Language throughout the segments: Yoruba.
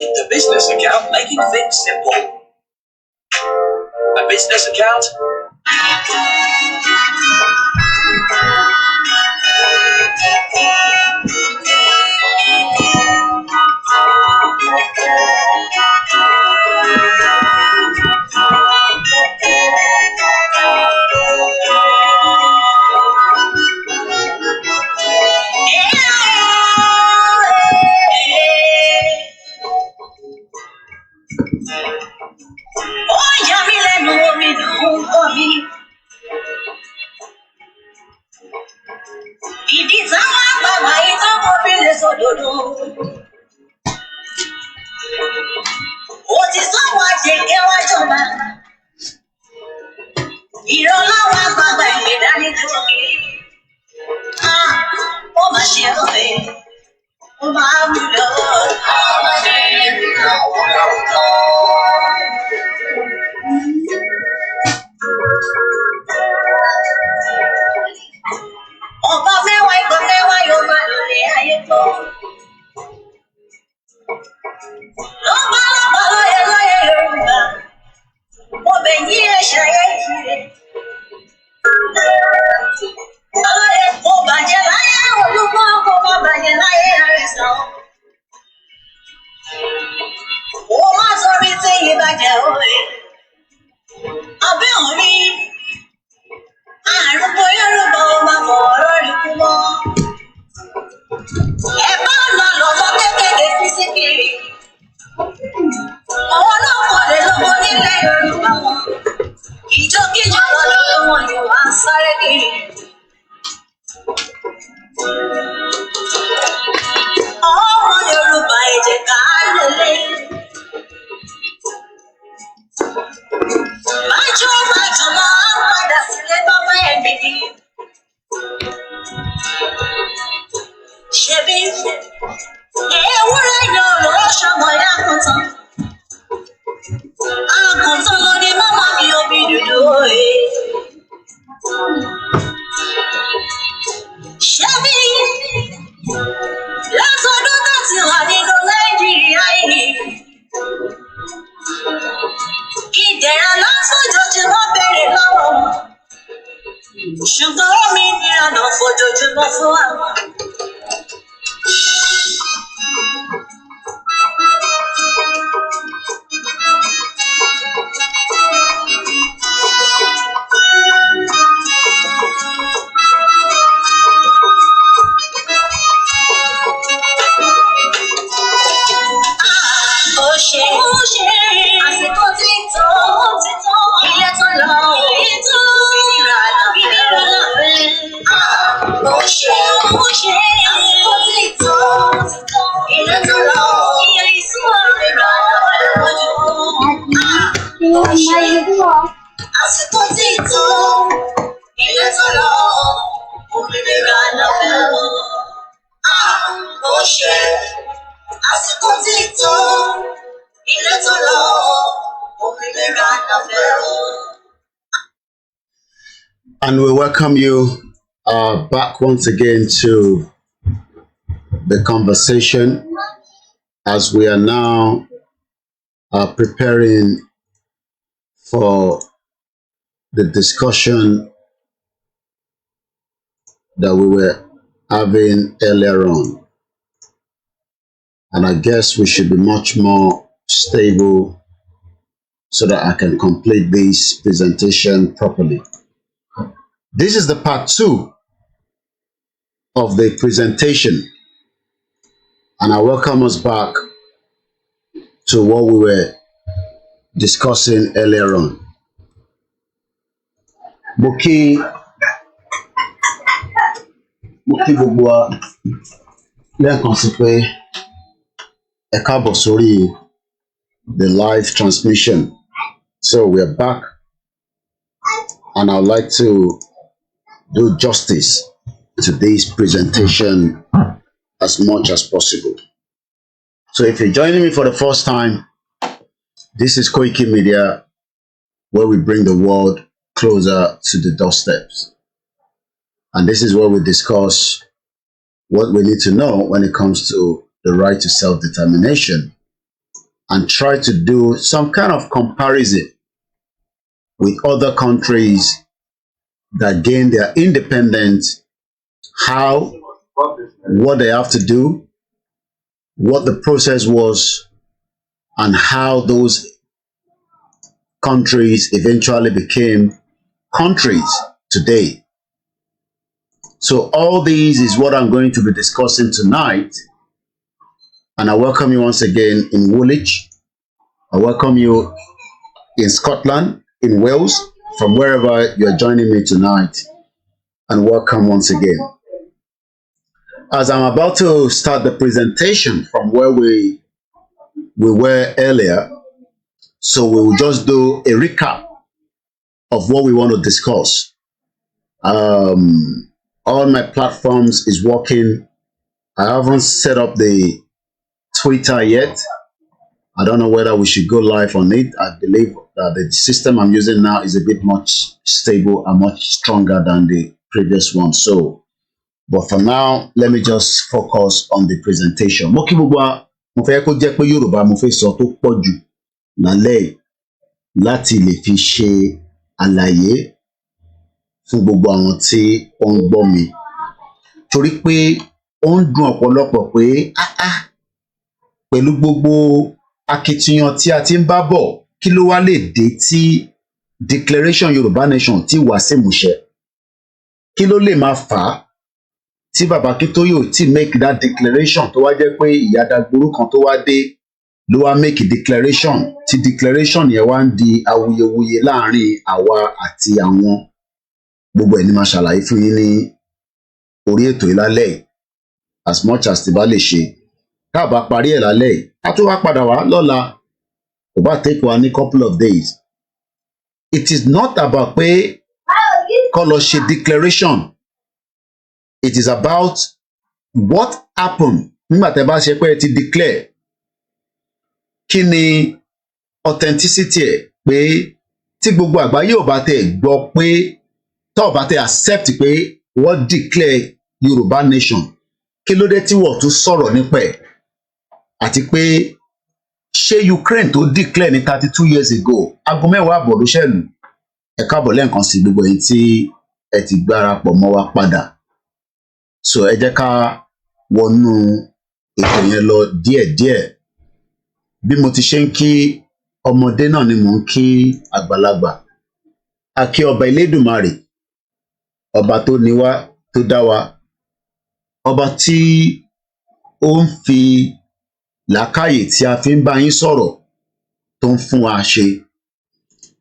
The business account, making things simple. A business account. And we welcome you back once again to the conversation as we are now preparing for the discussion that we were having earlier on. And I guess we should be much more stable so that I can complete this presentation properly. This is the part 2 of the presentation, and I welcome us back to what we were discussing earlier on. Mo kí gbogbo wa lẹ́ẹ̀kan sí pé ẹ káàbọ̀ sórí the live transmission. So we are back, and I'd like to do justice to this presentation as much as possible. So if you're joining me for the first time, this is Koiki Media, where we bring the world closer to the doorsteps. And this is where we discuss what we need to know when it comes to the right to self-determination and try to do some kind of comparison with other countries that gained their independence, how, what they have to do, what the process was, and how those countries eventually became countries today. So all these is what I'm going to be discussing tonight. And I welcome you once again in Woolwich. I welcome you in Scotland, in Wales, from wherever you're joining me tonight. And welcome once again. As I'm about to start the presentation from where we were earlier, so we will just do a recap of what we want to discuss. All my platforms is working. I haven't set up the Twitter yet. I don't know whether we should go live on it. I believe that the system I'm using now is a bit much stable and much stronger than the previous one. So, but for now, let me just focus on the presentation. Mo kí gbogbo wa, mo fẹ́ kó jẹ́ pé Yorùbá mo fẹ́ sọ tó pọ̀ jù lálẹ́ láti lè fi ṣe àlàyé fún gbogbo àwọn tí ó ń gbọ́ mi. Torí pé ó ń dùn ọ̀pọ̀lọpọ̀ pé pẹ̀lú gbogbo akitiyan tí a ti ń bá bọ̀, kí ló wá lè dé tí Declaration Yorùbá Nation tí wá sí ìmúṣẹ? Kí ló lè máa fà á tí bàbá Akíntóyè ò tí make that declaration tó wá jẹ́ pé ìyá Dagboru kan tó wá dé ló wá make declaration tí declaration yẹn wá ń di awuyewuye láàrin àwa àti àwọn. Gbogbo ẹ̀ ni máa ṣàlàyé fún yín ní orí ètò ìlálẹ́ as much as tí bá lè ṣe. Tá a bá parí ẹ̀ lálẹ́ a tún wá padà wá lọ́la, kò bá take wa ní couple of days. It is not about pé kó lọ ṣe declaration. It is about what happened nígbà tẹ́ bá ṣe pé ẹ ti declare. Kí ni authenticity ẹ̀ pé tí gbogbo àgbáyé ò bá tẹ̀ gbọ́ pé tó ò bá tẹ̀ accept pé wọ́n declare Yorùbá Nation, kí ló dé tí wọ́n tún sọ̀rọ̀ nípa ẹ̀? Àti pé ṣé Ukraine tó declare ní 32 years ago, aago 10 àbọ̀ ló ṣẹ̀lú. Ẹ káàbọ̀ lẹ́ẹ̀kan sí gbogbo èyí tí ẹ ti gbára pọ̀ mọ́ wa padà. So ẹ jẹ́ ká wọnú ètò yẹn lọ díẹ̀díẹ̀. Bí mo ti ṣe ń kí ọmọdé náà ni mò ń kí àgbàlagbà. A kí ọba Elédùmarè, ọba tó ní wá, tó dá wa, ọba tí ó ń fi làákàyè tí a fi ń bá yín sọ̀rọ̀ tó ń fún wa ṣe.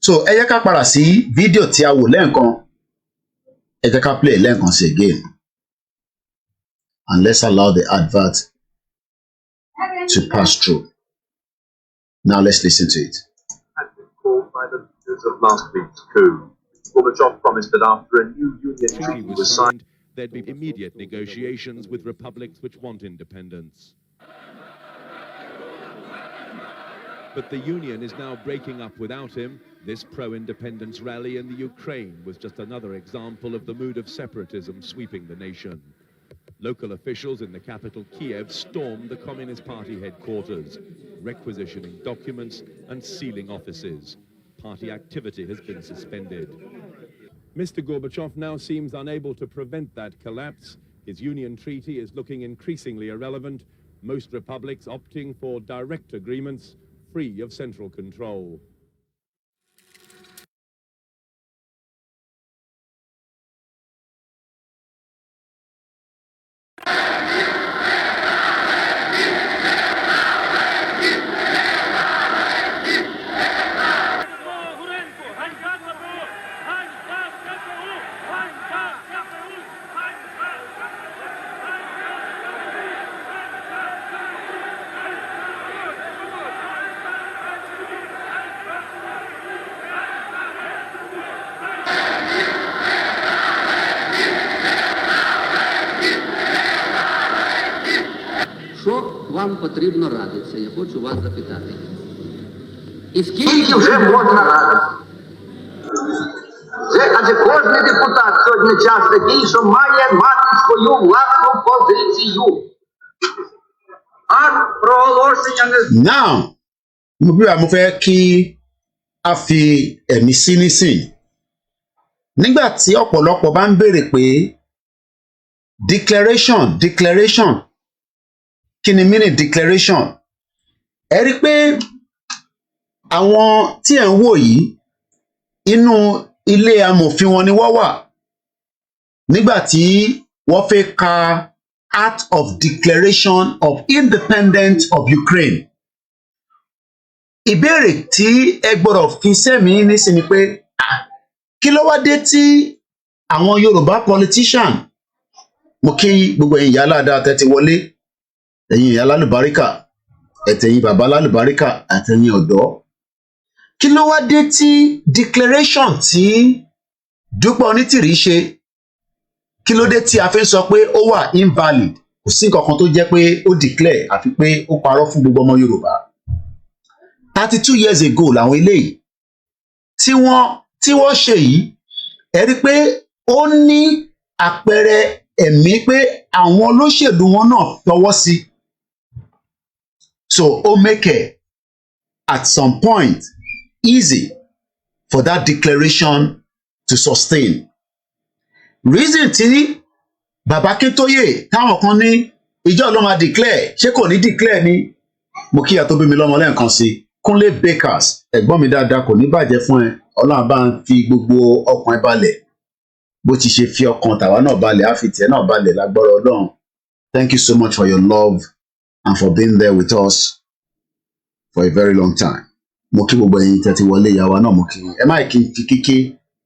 So ẹ jẹ́ ká padà sí fídíò tí a wò lẹ́ẹ̀kan. Ẹ jẹ́ ká play lẹ́ẹ̀kan sí again. And let's allow the advert to pass through. Now let's listen to it. Had been called by the leaders of last week's coup. Gorbachev promised that after a new union treaty was signed, there'd be immediate negotiations with republics which want independence. But the union is now breaking up without him. This pro-independence rally in the Ukraine was just another example of the mood of separatism sweeping the nation. Local officials in the capital, Kiev, stormed the Communist Party headquarters, requisitioning documents and sealing offices. Party activity has been suspended. Mr. Gorbachev now seems unable to prevent that collapse. His union treaty is looking increasingly irrelevant, most republics opting for direct agreements free of central control. Що вам потрібно радитися? Я хочу вас запитати. І скільки вже можна радитися? Адже кожен депутат сьогодні час такий, що має мати свою власну позицію. А проголошення не... Now, mo bí wa mo fẹ́ kí a fi ẹ̀mí sí nísìn nígbà tí ọ̀pọ̀lọpọ̀ bá ń béèrè pé declaration kí ni meaning declaration ẹ rí pé àwọn tí ẹ̀ ń wò yìí inú ilé amòfin wọn ni wọ́n wà nígbà tí wọ́n fẹ́ ka Act of Declaration of Independence of Ukraine. Ìbéèrè tí ẹ gbọ́dọ̀ fi sẹ́mi nísìnyí pé kí ló wá dé tí àwọn Yorùbá politician mo kí gbogbo ẹ̀yin ìyá aládàá tẹ́tí wọlé ẹ̀yin ìyá lálùbáríkà ẹ̀tẹ̀yin bàbá lálùbáríkà àtẹ̀yin ọ̀dọ́ kí ló wá dé tí declaration tí Dúpẹ́ Onítìrí ṣe kí ló dé tí a fi ń sọ pé ó wà invalid kò sí nǹkan kan tó jẹ́ pé ó declare àfi pé ó parọ́ fún gbogbo ọmọ Yorùbá 32 years ago làwọn eléyìí tí wọ́n ṣe yìí ẹ rí pé ó ní àpẹẹrẹ ẹ̀mí pé àwọn olóṣèlú wọn náà fọwọ́ sí so ó make it at some point easy for that declaration to sustain. Reason tí bàbá Akíntóyè táwọn kan ní ìjọ ló máa declare ṣé kò ní declare ni mo kíyà tó bí mi lọ́mọ lẹ́ẹ̀kan sí Kúnlé Bakers ẹ̀gbọ́n mi dáadáa kò ní bàjẹ́ fún ẹ Ọlọ́run bá ń fi gbogbo ọkàn ẹ balẹ̀ bó ti ṣe fi ọkàn tàwa náà balẹ̀ á fi tiẹ̀ náà balẹ̀ lágbára Ọlọ́run. Thank you so much for your love and for being there with us for a very long time. Mo kí gbogbo ẹ̀yin tẹ́tí wọlé ìyá wa náà mo kí ẹ má kí n fi kíké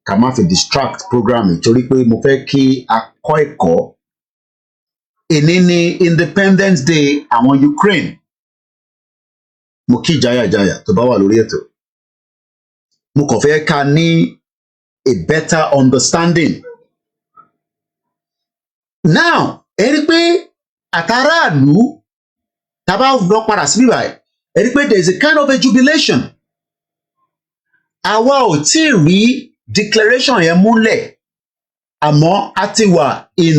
ká má fi distract program torí pé mo fẹ́ kí a kọ́ ẹ̀kọ́ èní ní Independence Day àwọn Ukraine mo kí jayajaya tó bá wà lórí ètò mo kàn fẹ́ ká ní a better understanding now ẹ rí pé àtàràlú tá bá lọ padà sí bíbá ẹ rí pé there is a kind of a jubilation àwa ò tí ì rí declaration yẹn múlẹ̀ àmọ́ a ti wà in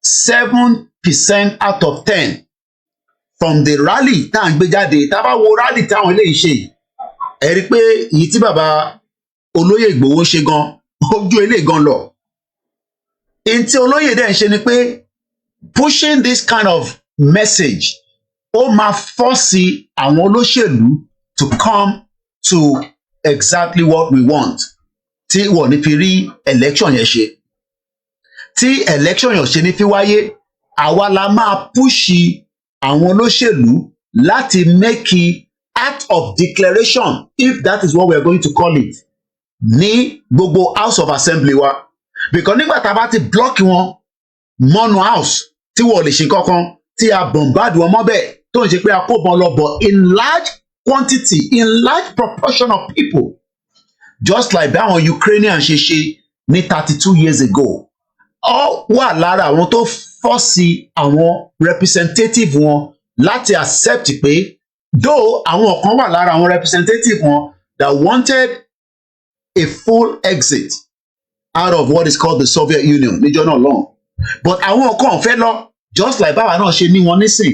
7% out of 10 from the rally tá à ń gbé jáde tá a bá wo rally táwọn eléyìí ṣe ẹ rí i pé èyí tí bàbá olóyè Ìgbòho ṣe gan ojú eléyìí gan lọ èyí tí olóyè dẹ̀ ń ṣe ni pé pushing this kind of message ó máa fọ́ọ̀sì àwọn olóṣèlú to come to exactly what we want tí wọ́n ní fi rí election yẹn ṣe tí election yẹn ṣe ní fi wáyé àwa la máa púṣì àwọn olóṣèlú láti make act of declaration if that is what we are going to call it ní gbogbo house of assembly wa because nígbà tá a bá ti block wọn mọ́nu house tí wọ́n lè ṣe kankan tí a bombard wọn mọ́bẹ̀ tó ń ṣe pé a kó bọn lọ bọ̀ in large quantity in large proportion of people just like bí àwọn Ukrainian ṣe ní 32 years ago ó wà lára àwọn tó fọ́ọ̀sì àwọn representative wọn láti accept pé though àwọn kan wà lára àwọn representative wọn that wanted a full exit out of what is called the Soviet Union níjọ́ náà lọ́hùn but àwọn kan fẹ́ lọ just like báwa náà ṣe ní wọn nísìn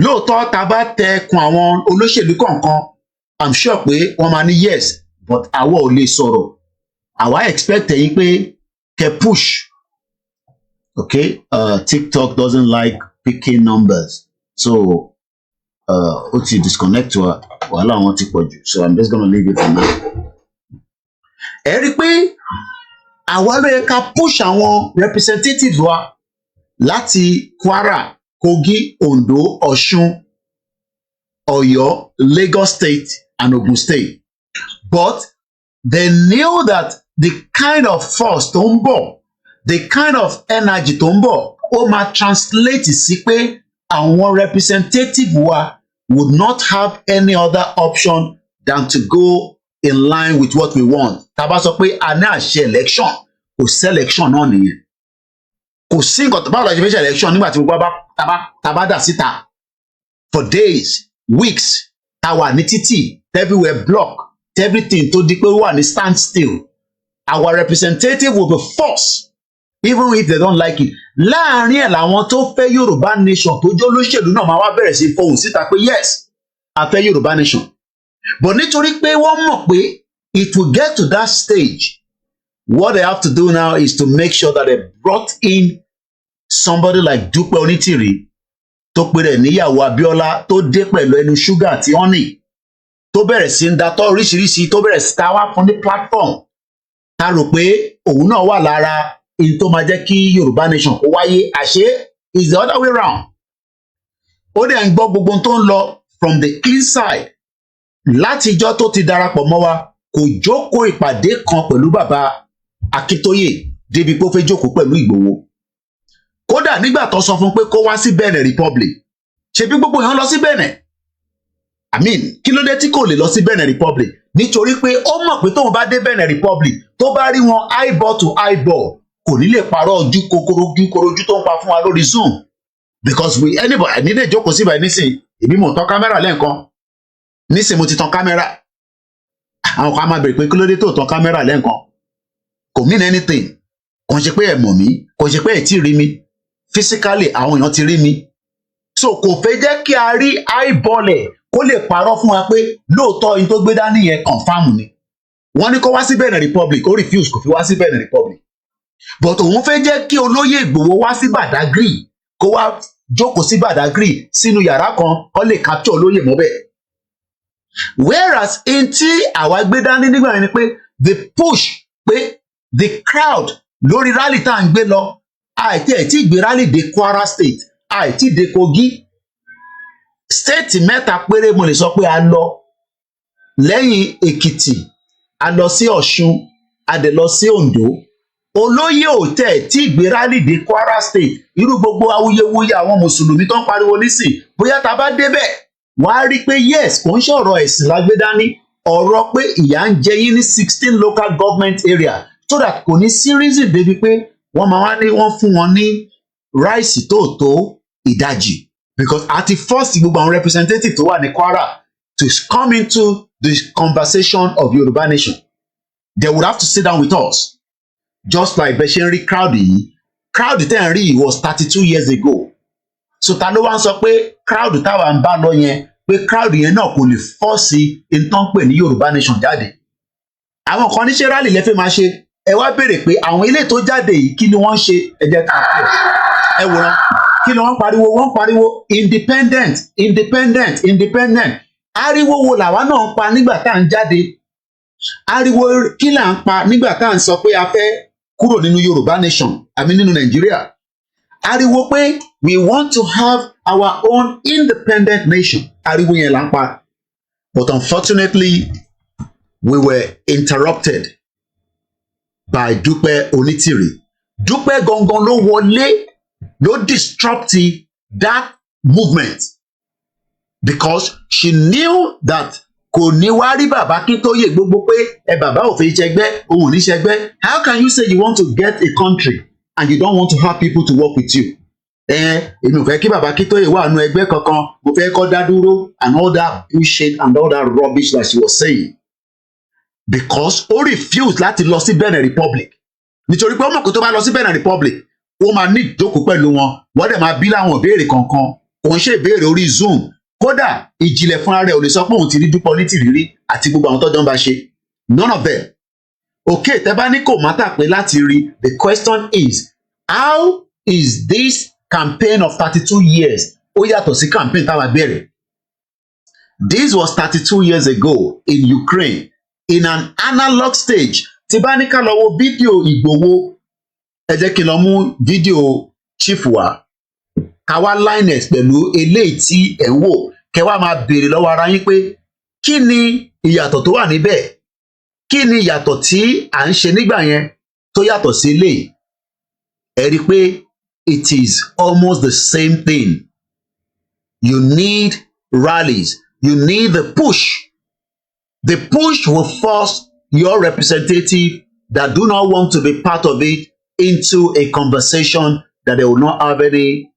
lóòótọ́ tá a bá tẹkùn àwọn olóṣèlú kọ̀ọ̀kan I'm sure pé wọ́n máa ní yes but àwa ò lè sọ̀rọ̀ àwa expect ẹ̀yin pé kẹ́ push okay TikTok doesn't like picking numbers so ó ti disconnect wa wàhálà wọn ti pọ̀ jù so I'm just gonna leave it for now. ẹ rí i pé àwa ló yẹ ká push àwọn representatives wa láti Kwara Kogi Ondo Ọ̀ṣun Ọ̀yọ́ Lagos State and Ogun State but they knew that the kind of force tó ń bọ̀ the kind of energy tó ń bọ̀ ó máa translate sí pé àwọn representative wa would not have any other option than to go in line with what we want. Tá bá sọ pé a ní àṣẹ election kò sí election náà nìyẹn kò sí nǹkan tó bá lọ ṣe fẹ́ ṣe election nígbà tí gbogbo tá bá dà síta for days weeks tá wà ní títì everywhere block everything tó di pé wà ní stand still our representative will be forced even if they don't like it. Láàárín ẹ̀ làwọn tó fẹ́ Yorùbá nation tó jẹ́ olóṣèlú náà máa wá bẹ̀rẹ̀ sí fohùn síta pé yes a fẹ́ Yorùbá nation but nítorí pé wọ́n mọ̀ pé it will get to that stage what they have to do now is to make sure that they brought in somebody like Dúpẹ́ Onítìrí tó pe rẹ̀ níyàwó Abíọ́lá tó dé pẹ̀lú ẹnu ṣúgà àti honey tó bẹ̀rẹ̀ sí ń datọ́ oríṣiríṣi tó bẹ̀rẹ̀ sí ta wá fún ní platform ta rò pé òun náà wà lára in tó máa jẹ́ kí Yorùbá nation kó wáyé àṣé is the other way round ó dẹ̀ ń gbọ́ gbogbo tó ń lọ from the inside látijọ́ tó ti darapọ̀ mọ́ wa kò jókòó ìpàdé kan pẹ̀lú bàbá Akíntóyè débi pé ó fẹ́ jókòó pẹ̀lú Ìgbòho kódà nígbà tó sọ fún pé kó wá sí Benin Republic ṣebí gbogbo èèyàn lọ sí Benin I mean kí ló dé tí kò lè lọ sí Benin Republic nítorí pé ó mọ̀ pé tóun bá dé Benin Republic tó bá rí wọn eyeball to eyeball kò ní lè parọ́ ojú kòkòrò tó ń pa fún wa lórí Zoom because we anybody nílé ìjókòó síbẹ̀ nísìn èmi mò ń tán kámẹ́rà lẹ́ẹ̀kan nísìn mo ti tan kámẹ́rà àwọn kan máa bèrè pé kí ló dé tó tan kámẹ́rà lẹ́ẹ̀kan kò mean anything kò ń ṣe pé ẹ mọ̀ mí kò ń ṣe pé ẹ tí rí mi physically àwọn èèyàn ti rí mi so kò fẹ́ jẹ́ kí a rí eyeball ẹ̀ kó lè parọ́ fún wa pé lóòótọ́ in tó gbé dání yẹn confam ni wọ́n ní kó wá sí Benin Republic ó refuse kò fi wá sí Benin Republic but òun fẹ́ jẹ́ kí olóyè Ìgbòho wá sí Badagry kó wá jókòó sí Badagry sínú yàrá kan kó lè capture olóyè mọ́bẹ̀ whereas in tí àwa gbé dání nígbà yẹn ni pé the push pé the crowd lórí rally tá à ń gbé lọ àìtí ẹ̀ tí gbé rally dé Kwara State àìtí dé Kogi state mẹ́ta péré mo lè sọ pé a lọ lẹ́yìn Èkìtì a lọ sí Ọ̀ṣun a dẹ̀ lọ sí Oǹdó olóyè òtẹ tí gbé rally dé Kwara State irú gbogbo awuyewuye àwọn mùsùlùmí tó ń pariwo nísìn bóyá tá a bá débẹ̀ wọ́n á rí i pé yes kò ń ṣọ̀rọ̀ ẹ̀sìn lágbé dání ọ̀rọ̀ pé ìyà ń jẹ yín ní 16 local government area so that kò ní sí reason débi pé wọ́n máa wá ní wọ́n fún wọn ní ráìsì tó tó ìdajì because àti first gbogbo àwọn representative tó wà ní Kwara to come into the conversation of Yorùbá nation they would have to sit down with us just like bẹ́ẹ̀ ṣe ń rí crowd tẹ́ ń rí was 32 years ago so ta ló wá ń sọ pé crowd táwa ń bá lọ yẹn pé crowd yẹn náà kò lè fọ́ọ̀sì ìtàn pè ní Yorùbá nation jáde àwọn kan níṣẹ́ rally lẹ́fẹ̀ẹ́ máa ṣe ẹ wá béèrè pé àwọn ilé tó jáde yìí kí ni wọ́n ń ṣe ẹ jẹ́ ká ẹ wòran kí ni wọ́n pariwo independent ariwo wo làwa náà ń pa nígbà tá à ń jáde ariwo kí là ń pa nígbà tá à ń sọ pé a fẹ́ kúrò nínú Yorùbá nation àmì nínú Nàìjíríà ariwo pé we want to have our own independent nation ariwo yẹn là ń pa but unfortunately we were interrupted by Dúpẹ́ Onítìrí Dúpẹ́ gangan ló wọlé ló disrupt that movement because she knew that kò ní wá rí bàbá Akíntóyè gbogbo pé ẹ bàbá ò fẹ́ ṣẹgbẹ́ òun ò ní ṣẹgbẹ́ how can you say you want to get a country and you don't want to have people to work with you èmi ò fẹ́ kí bàbá Akíntóyè wà nínú ẹgbẹ́ kankan mo fẹ́ kó dá dúró and all that bullshit and all that rubbish that she was saying because ó refuse láti lọ sí Benin Republic nítorí pé ó mọ̀ pé tó bá lọ sí Benin Republic ó máa ní ìjókòó pẹ̀lú wọn wọ́n dẹ̀ máa bí láwọn ìbéèrè kankan kò ń ṣe ìbéèrè orí Zoom kódà ìjìnlẹ̀ fúnra rẹ̀ ò lè sọ pé òun ti rí Dúpẹ́ Onítìrí rí àti gbogbo àwọn tọ́jọ́ ń bá ṣe none of them okay tẹ́ bá ní kò mátà pé láti rí the question is how is this campaign of 32 years ó yàtọ̀ sí campaign táwa bẹ̀rẹ̀ this was 32 years ago in Ukraine in an analog stage tí bá ní ká lọ wo fídíò Ìgbòho ẹ jẹ́ kí n lọ mú fídíò chief wa ká wá linus pẹ̀lú eléyìí tí ẹ̀ ń wò kẹ́ wá máa béèrè lọ́wọ́ ara yín pé kí ni ìyàtọ̀ tó wà níbẹ̀ kí ni ìyàtọ̀ tí à ń ṣe nígbà yẹn tó yàtọ̀ sí eléyìí ẹ rí i pé it is almost the same thing you need rallies you need the push will force your representative that do not want to be part of it into a conversation that they will not have any.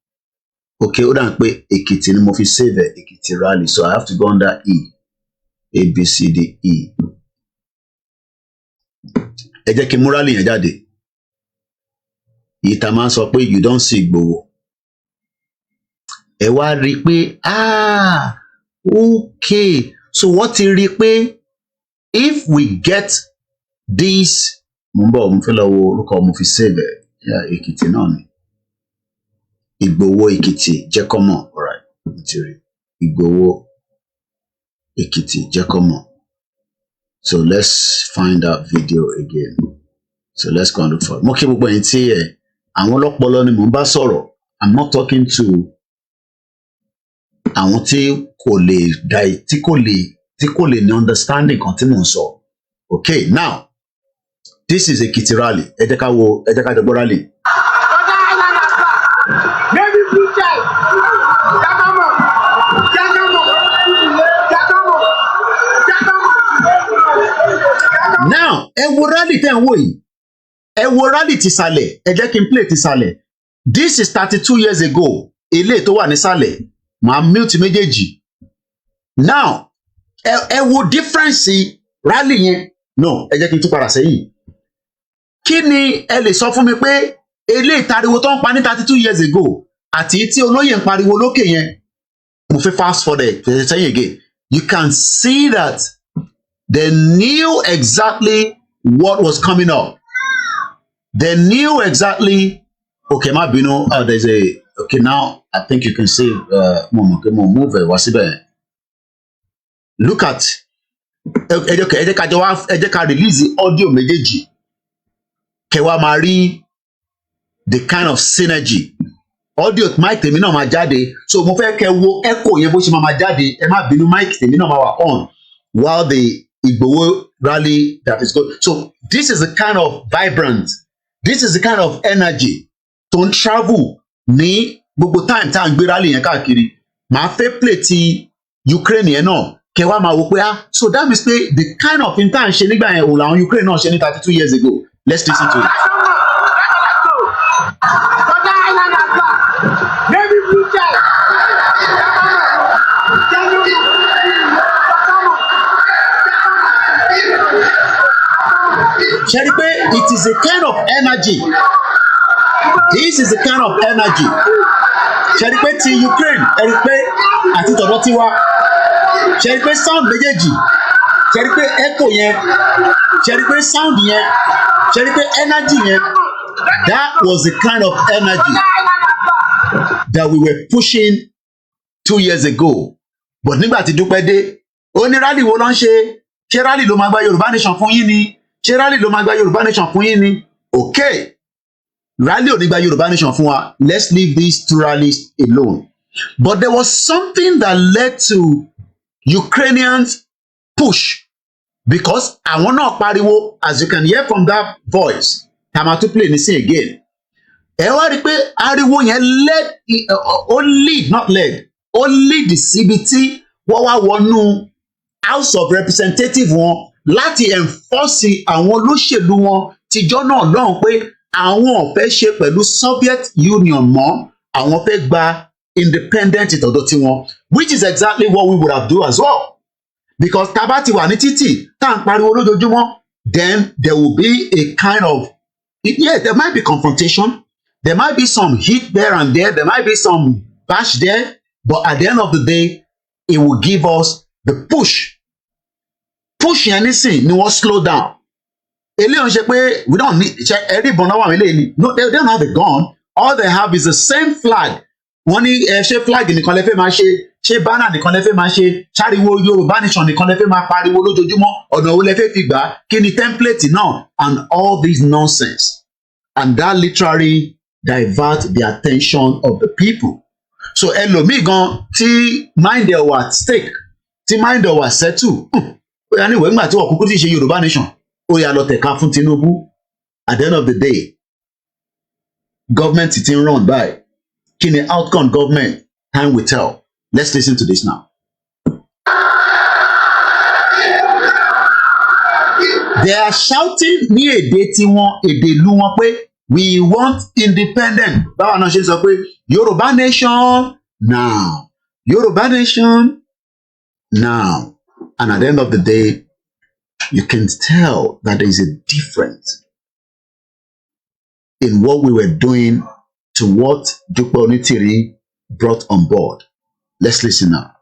Okay, ó dàn pé Èkìtì ni mo fi save Èkìtì rally, so I have to go under E. A, B, C, D, E. Ẹ jẹ́ kí n mú rally yẹn jáde. Ìta máa ń sọ pé you don't see Ìgbòho. Ẹ wá rí i pé Okay, so what ti rí pé if we get this, mo ń bọ̀ mo fẹ́ lọ wo orúkọ mo fi save ẹ̀, yeah, Èkìtì náà ni. Ìgbòho Èkìtì jẹ́ kó mọ̀, alright, mo ti rí. Ìgbòho Èkìtì jẹ́ kó mọ̀. So let's find that video again. So let's go and look for it. Mo kí gbogbo ẹ̀yin tí àwọn ọlọ́pọlọ ni mò ń bá sọ̀rọ̀. I'm not talking to àwọn tí kò lè ní understanding kan tí mò ń sọ. Okay, now this is Ekiti rally. Ẹ jẹ́ ká jọ gbọ́ rally. Now ẹ wo rally tẹ́ ń wò yìí. Ẹ wo rally tìsàlẹ̀. Ẹ jẹ́ kí n play tìsàlẹ̀. This is 32 years ago. Eléyìí tó wà nísàlẹ̀. Màá mute méjèèjì. Now ẹ wo difference rally yẹn. No, ẹ jẹ́ kí n tún padà sẹ́yìn. Kí ni ẹ lè sọ fún mi pé eléyìí tariwo tó ń pa ní 32 years ago àti tí olóyè ń pariwo lókè yẹn? Mo fẹ́ fast forward sẹ́yìn again. You can see that they knew exactly what was coming up. They knew exactly. Okay, má bínú. There's a. Okay, now I think you can see. Mo move it. Wá síbẹ̀. Look at. Ẹ jẹ́ ká release the audio méjèèjì. Kẹ́ wá máa rí the kind of synergy. Audio mic tèmi náà máa jáde. So mo fẹ́ kẹ́ wo echo yẹn bó ṣe máa jáde. Ẹ má bínú, mic tèmi náà máa wà on while the Igboho rally that is going. So this is the kind of vibrant, this is the kind of energy tó ń travel ní gbogbo time tá à ń gbé rally yẹn káàkiri. Màá fẹ́ play ti Ukraine yẹn náà. Kẹ́ wá máa wò pé so that means pé the kind of thing tá à ń ṣe nígbà yẹn òun làwọn Ukraine náà ṣe ní 32 years ago. Let's listen to it. Ṣé rí pé it is a kind of energy. This is a kind of energy. Ṣé rí pé ti Ukraine ẹ rí pé àti tọ̀dọ̀ tiwa. Ṣé rí pé sound méjèèjì. Ṣé rí pé echo yẹn. Ṣé rí pé sound yẹn. Ṣé rí pé energy yẹn. That was the kind of energy that we were pushing 2 years ago. But nígbà tí Dúpẹ́ dé, ó ní rally wo ló ń ṣe? Ṣé rally ló máa gba Yorùbá nation fún yín ni? Ṣé rally ló máa gba Yorùbá nation fún yín ni? Okay, rally ò ní gba Yorùbá nation fún wa. Let's leave these two rallies alone. But there was something that led to Ukrainians push because àwọn náà pariwo, as you can hear from that voice. Tàmá tún play nísìn again. Ẹ wá rí pé ariwo yẹn ó lead síbi tí wọ́n wá wọnú House of Representatives wọn láti enforce àwọn olóṣèlú wọn tìjọ́ náà lọ́hùn pé àwọn ò fẹ́ ṣe pẹ̀lú Soviet Union mọ́, àwọn fẹ́ gba independent ìtọ́dọ̀ tiwọn, which is exactly what we would have do as well. Because tá bá ti wà ní títì tá à ń pariwo lójoojúmọ́, then there will be a kind of, yeah, there might be confrontation, there might be some heat there and there might be some bash there, but at the end of the day, it will give us the push. Push yẹn nísìn ni wọ́n slow down. Eléyìí ṣe pé we don't need ẹ̀rí ìbọn náà wà nílé ni. No, they don't have a gun. All they have is the same flag. Wọ́n ní ṣé flag nìkan lè fẹ́ máa ṣe, ṣé banner nìkan lè fẹ́ máa ṣe, ṣáriwo Yorùbá nation nìkan lè fẹ́ máa pariwo lójoojúmọ́, ọ̀nà wo lè fẹ́ fi gbà, kí ni template náà, and all this nonsense. And that literally divert the attention of the people. So ẹlòmíì gan tí mind ẹ̀ wà at stake, tí mind ẹ̀ wà settle. Anyway, nígbà tí wọ́n kúkú ti ṣe Yorùbá nation, ó yá lọ tẹ̀ka fún Tinubu. At the end of the day, government ti ń run by. Kí ni outcome government? Time will tell. Let's listen to this now. They are shouting ní èdè tiwọn, èdè ìlú wọn pé we want independent. Báwa náà ṣe sọ pé Yorùbá nation now. Yorùbá nation now. And at the end of the day, you can tell that there is a difference in what we were doing to what Dupe Onitiri brought on board. Let's listen now.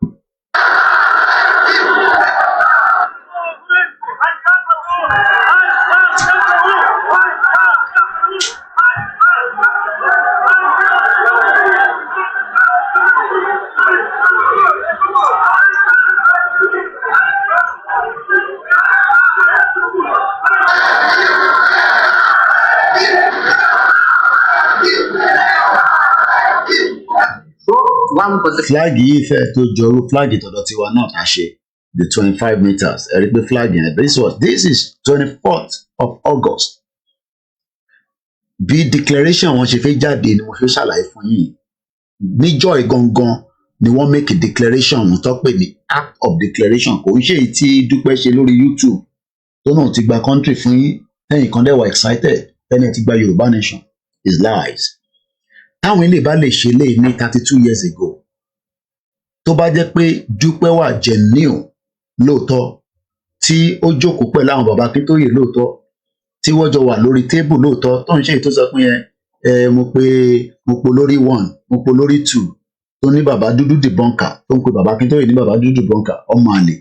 вам потрібно. flag yìí fẹ́ tó jọrú flag tọ̀dọ̀ tiwa náà tá a ṣe the 25 meters ẹ rí pé flag yẹn this is 24th of August bí declaration wọn ṣe fẹ́ jáde ni mo fẹ́ ṣàlàyé fún yín níjọ́ ìgangan ni wọ́n make a declaration wọn tó pè ní act of declaration kò ń ṣe èyí tí Dúpẹ́ ṣe lórí YouTube tó náà ti gba country fún yín tẹ́yìn kan dẹ̀ wà excited tẹ́yìn ti gba Yorùbá nation is lies táwọn ilé bá lè ṣe lé ní 32 years ago tó bá jẹ́ pé Dúpẹ́ wà genuine lóòótọ́ tí ó jókòó pẹ̀lú àwọn bàbá Akíntóyè lóòótọ́ tí wọ́n jọ wà lórí tébù lóòótọ́ tó ń ṣe ètò sọ pé yẹn mo pe lórí 1 mo pe lórí 2 tó ní bàbá dúdú debunker tó ń pe bàbá Akíntóyè ní bàbá dúdú debunker ọmọ àlè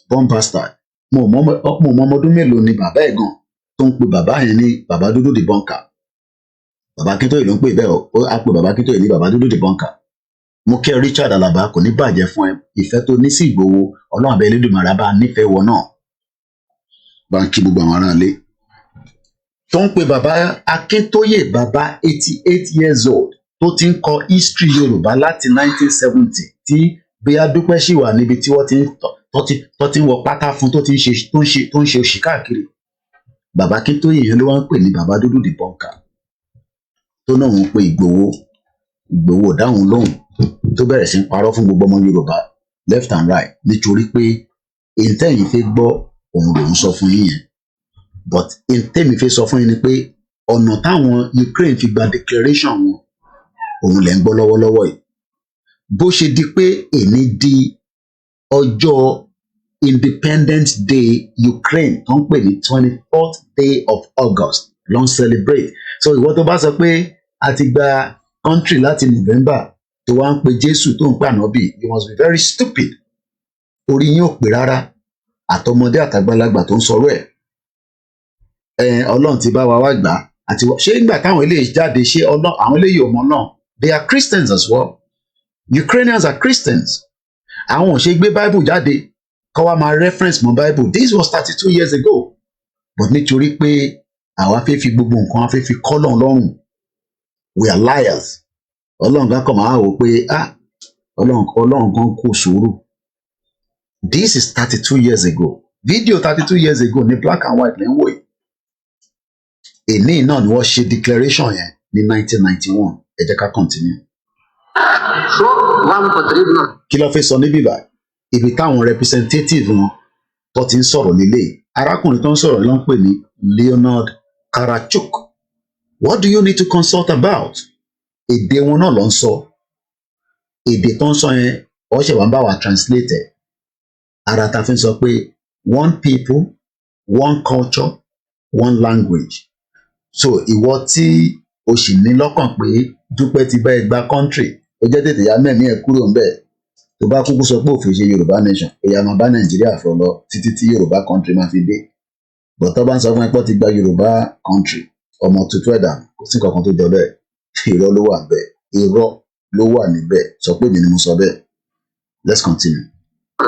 born bastard mo mọ ọmọ ọdún mélòó ni bàbá ẹ̀ gan tó ń pe bàbá yẹn ní bàbá dúdú debunker bàbá Akíntóyè ló ń pè bẹ́ẹ̀ ó á pe bàbá Akíntóyè ní bàbá dúdú debunker mo kẹ́ Richard Alaba kò ní bàjẹ́ fún ẹ ìfẹ́ tó ní sí Ìgbòho Ọlọ́run abẹ́ Elédùmarè bá nífẹ̀ẹ́ wọ náà bá ń kí gbogbo àwọn aráalé tó ń pe bàbá Akíntóyè bàbá 88 years old tó ti ń kọ history Yorùbá láti 1970 tí bóyá Dúpẹ́ sì wà níbi tí wọ́n ti ń wọ pátá fún tó ń ṣe òṣì káàkiri bàbá Akíntóyè yẹn ló wá ń pè ní bàbá dúdú debunker tó náà ń pe Ìgbòho dáhùn lóhùn tó bẹ̀rẹ̀ sí ń parọ́ fún gbogbo ọmọ Yorùbá left and right nítorí pé èyí tẹ́yìn fẹ́ gbọ́ òun lòún sọ fún yín yẹn but èyí tẹ́mi fẹ́ sọ fún yín ni pé ọ̀nà táwọn Ukraine fi gba declaration wọn òun lẹ́ ń gbọ́ lọ́wọ́lọ́wọ́ yìí bó ṣe di pé èní di ọjọ́ Independence Day Ukraine tó ń pè ní 24th day of August ló ń celebrate so ìwọ tó bá sọ pé a ti gba country láti November tó wá ń pe Jésù tó ń pè ànábì you must be very stupid orí yín ò pé rárá àtọmọdé àtàgbàlagbà tó ń sọ̀rọ̀ ẹ̀ Ọlọ́run ti bá wa wá gbà àti ṣé nígbà táwọn eléyìí jáde ṣé àwọn eléyìí ò mọ̀ náà they are Christians as well Ukrainians are Christians àwọn ò ṣe gbé Bible jáde kọ́ wa máa reference mọ́ Bible this was 32 years ago but nítorí pé àwa fẹ́ fi gbogbo nǹkan a fẹ́ fi kọ́ lọ́run lọ́rùn we are liars Ọlọ́run kan kọ̀ máa wò pé Ọlọ́run kan kò sùúrù this is 32 years ago video 32 years ago ní black and white lẹ́ ń wò yìí èní náà ni wọ́n ṣe declaration yẹn ní 1991 ẹ jẹ́ ká continue. Що вам потрібно? Kí ló fẹ́ sọ níbí báyìí ibi táwọn representative wọn tó ti ń sọ̀rọ̀ nílé arákùnrin tó ń sọ̀rọ̀ ló ń pè ní Leonard Karachuk what do you need to consult about èdè wọn náà ló ń sọ èdè tó ń sọ yẹn wọ́n ṣe wá ń bá wa translate ẹ̀ ara ta fi ń sọ pé one people one culture one language so ìwọ tí o sì ní lọ́kàn pé Dúpẹ́ ti bá ẹ gba country ó jẹ́ tètè ya mẹ́mí ẹ̀ kúrò ń bẹ̀ tó bá kúkú sọ pé òfin ṣe Yorùbá nation èyà máa bá Nàìjíríà fọ lọ títí tí Yorùbá country máa fi dé bọ̀tọ́ bá ń sọ fún ẹ pé ó ti gba Yorùbá country ọmọ tuntun ẹ̀dá kò sí nǹkan kan tó jọ bẹ́ẹ̀ irọ́ ló wà bẹ́ẹ̀ irọ́ ló wà níbẹ̀ sọ pé mi ni mo sọ bẹ́ẹ̀ let's continue.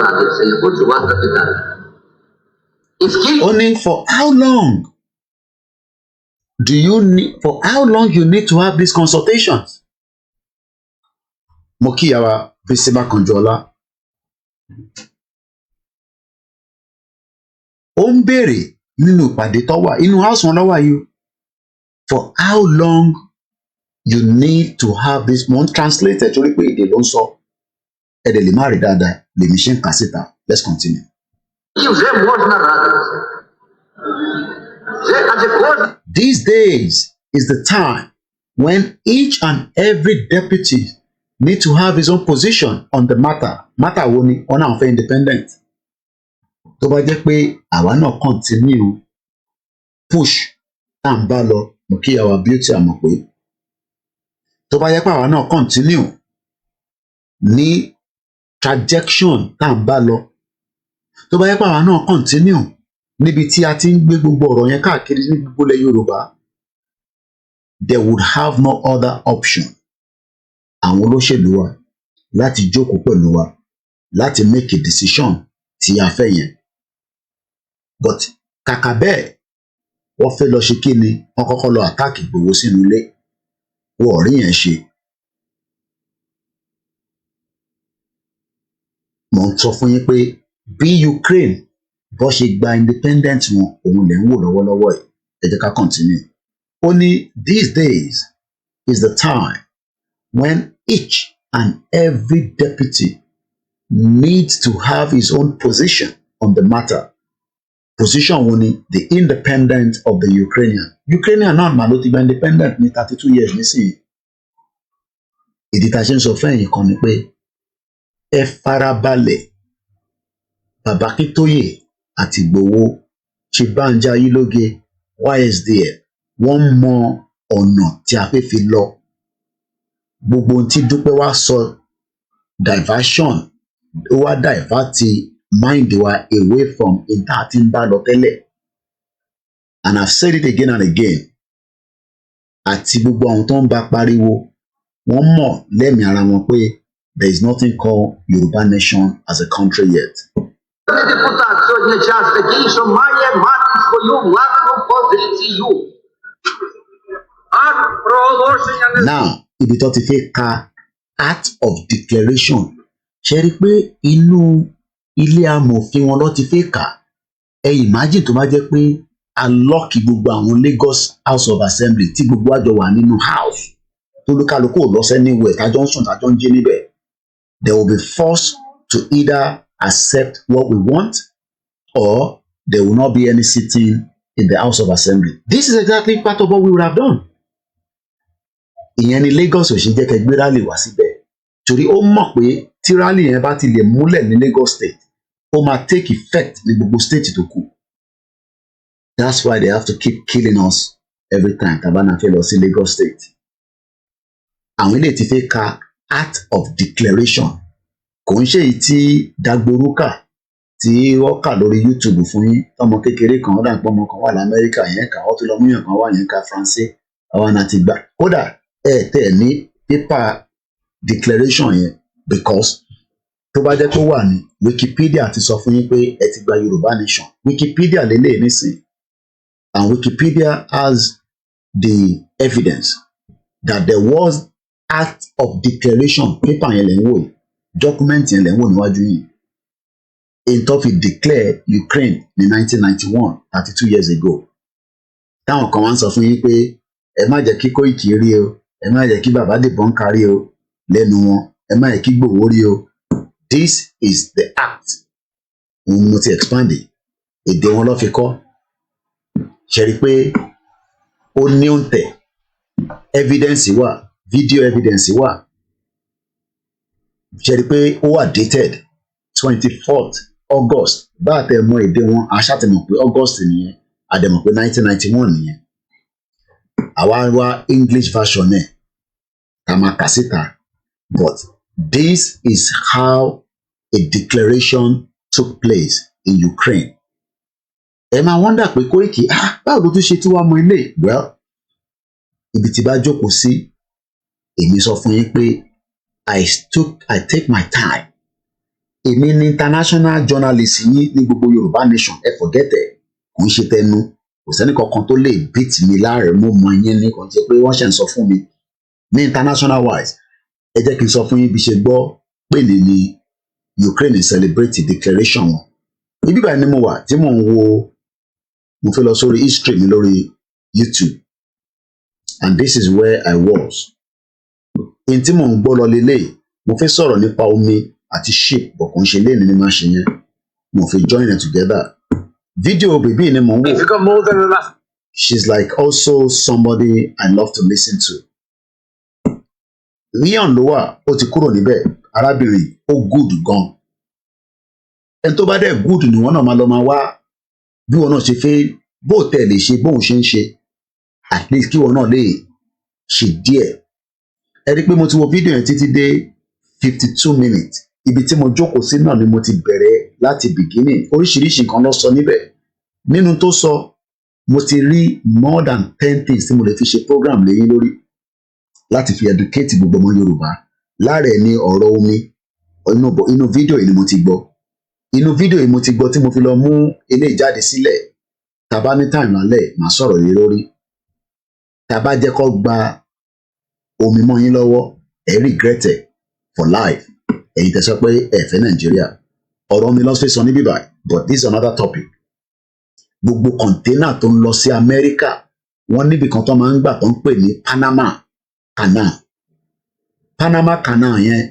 Радиться, я хочу вас запитати. І скільки Only for how long you need to have these consultations? Mo kí yàrá Bísíbá Kanjọ́lá. Ó ń béèrè nínú ìpàdé tó wà inú house wọn lọ́wọ́ yìí for how long you need to have this one translated torí pé èdè ló ń sọ ẹ̀dẹ̀ lè má rí dáadáa lèmi ṣe ń kà síta let's continue. вже можна радитися? Адже кожен These days is the time when each and every deputy need to have his own position on the matter. Matter wo ni ọ̀nà àwọn fẹ́ independent. Tó bá jẹ́ pé àwa náà continue push tá à ń bá lọ mo kí àwa beauty àmọ̀ pé tó bá jẹ́ pé àwa náà continue ní trajection tá à ń bá lọ tó bá yẹ pé àwa náà continue níbi tí a ti ń gbé gbogbo ọ̀rọ̀ yẹn káàkiri ní gbogbo ilẹ̀ Yorùbá there would have no other option àwọn olóṣèlú wa láti jókòó pẹ̀lú wa láti make a decision tí a fẹ́ yẹn but kàkà bẹ́ẹ̀ wọ́n fẹ́ lọ ṣe kí ni wọ́n kọ́kọ́ lọ attack Ìgbòho sínú ilé wọ́n ò rí yẹn ṣe mo ń sọ fún yín pé bí Ukraine bó ṣe gba independent wọn òun lè ń wò lọ́wọ́lọ́wọ́ ẹ̀. Ẹ jẹ́ ká continue. Ó ní these days is the time when each and every deputy needs to have his own position on the matter. Position wo ni the independent of the Ukrainian náà mà ló ti gba independent ní 32 years nísìnyí. Ìdí tá a ṣe ń sọ fẹ́yìn kan ni pé ẹ farabalẹ̀ Bàbá Akíntóyè àti Ìgbòho ṣe Bánjí Ayélóge YSDF wọ́n mọ ọ̀nà tí a fẹ́ fi lọ. Gbogbo ohun tí Dúpẹ́ wá sọ diversion ó wá divert mind wa away from in tá a ti ń bá lọ tẹ́lẹ̀. And I've said it again and again. Àti gbogbo àwọn tó ń bá pariwo wọ́n mọ̀ lẹ́mìí ara wọn pé there is nothing called Yoruba nation as a country yet. Депутат сьогодні час такий, що має мати свою власну позицію. Акт проголошення не... Now, ibi tó ti fẹ́ ka act of declaration ṣe rí pé inú ilé amòfin wọn ló ti fẹ́ kà. Ẹ imagine tó bá jẹ́ pé a lọ́ọ̀kì gbogbo àwọn Lagos House of Assembly tí gbogbo àjọ wà nínú house tó lókàlùkù ò lọ sẹ́niwẹ̀ tájọ́ ń sùn tájọ́ ń jí níbẹ̀. They will be forced to either accept what we want or there will not be any sitting in the House of Assembly. This is exactly part of what we would have done. Ìyẹn ni Lagos ò ṣe jẹ́ kẹ́ gbé rally wá síbẹ̀ torí ó mọ̀ pé tí rally yẹn bá ti lè múlẹ̀ ní Lagos State ó máa take effect ní gbogbo state tó kù. That's why they have to keep killing us every time tabana fẹ́ lọ sí Lagos State. Àwọn ilé ti fẹ́ ka act of declaration kò ń ṣe èyí tí Dagboruka tí wọ́n kà lórí YouTube fún yín ọmọ kékeré kan ó dàpọ̀ ọmọ kan wà lamẹ́ríkà yẹn kà ó tún lọ múyàn kan wà yẹn ka Faransé àwọn àti gbà kódà tẹ̀ ní pépà declaration yẹn because tó bá jẹ́ tó wà ní Wikipedia ti sọ fún yín pé ẹ ti gba Yorùbá nation Wikipedia lélẹ̀ nísìn and Wikipedia has the evidence that there was act of declaration pépà yẹn lẹ́ ń wò yìí document yẹn lẹ́ ń wò níwájú yìí in tó fi declare Ukraine ní 1991 32 years ago táwọn kan wá ń sọ fún yín pé ẹ má jẹ́ kí Kóìkì rí o ẹ má jẹ́ kí bàbá Dìbọn kárí o lẹ́nu wọn ẹ má jẹ́ kí Gbòho rí o. This is the act. Mo ti expand èdè wọn ló fi kọ́ ṣe rí pé ó ní òǹtẹ̀ evidence wà video evidence wà ṣe rí pé ó wà dated 24th August bá a tẹ̀ mọ èdè wọn aṣàtìmọ̀ pé August nìyẹn àdẹ̀mọ̀ pé 1991 nìyẹn àwa wá English version ẹ̀ ká máa kà síta but this is how a declaration took place in Ukraine. Ẹ máa wọ́ndà pé Kóìkì báwo ló tún ṣe tí wàá mọ ilé well ibi tí bá jókòó sí èmi sọ fún yín pé I take my time. Èmi ní international journalist yín ní gbogbo Yorùbá nation ẹ forget ẹ kò ń ṣe tẹnu kò sẹ́ni kankan tó lè beat mi láàrẹ̀ mo mọ yín ní kò jẹ́ pé wọ́n ṣe ń sọ fún mi ní international wise ẹ jẹ́ kí n sọ fún yín bí ṣe gbọ́ pé ní Ukraine celebrate declaration wọn ibi báyìí ni mo wà tí mò ń wo mo fẹ́ lọ sórí history mi lórí YouTube and this is where I was in tí mò ń gbọ́ lọ lélẹ̀ mo fẹ́ sọ̀rọ̀ nípa omi àti ship bọ̀ kò ń ṣe léèní ní máa ṣe yẹn mo fi join it together video bèbí ni mò ń wò she's like also somebody I love to listen to. Leon ló wà ó ti kúrò níbẹ̀ arábìnrin ó good gan ẹni tó bá dẹ̀ good ni wọ́n náà máa lọ máa wá bí wọn náà ṣe fẹ́ bó tẹ̀ lè ṣe bóun ṣe ń ṣe at least kí wọn náà lè ṣe díẹ̀ ẹ rí i pé mo ti wo fídíò yẹn títí dé 52 minutes ibi tí mo jókòó sí náà ni mo ti bẹ̀rẹ̀ láti beginning oríṣiríṣi nǹkan ló sọ níbẹ̀ nínú tó sọ mo ti rí more than 10 things tí mo lè fi ṣe program lẹ́yìn lórí láti fi educate gbogbo ọmọ Yorùbá láàrẹ̀ ní ọ̀rọ̀ omi inú fídíò yìí ni mo ti gbọ́ inú fídíò yìí mo ti gbọ́ tí mo fi lọ mú eléyìí jáde sílẹ̀ tàbá ní time lálẹ́ màá sọ̀rọ̀ yìí lórí tàbá jẹ́ kó gba omi mọ́ yín lọ́wọ́ ẹ regret it for life ẹ̀yin tẹ́ sọ pé ẹ fẹ́ Nàìjíríà ọ̀rọ̀ mi lọ́sẹ̀ sọ níbí báyìí, but this is another topic. Gbogbo kọ̀ńténà tó ń lọ sí Amẹ́ríkà wọ́n níbi kan tó máa ń gbà tó ń pè ní Panama Canal. Panama Canal yẹn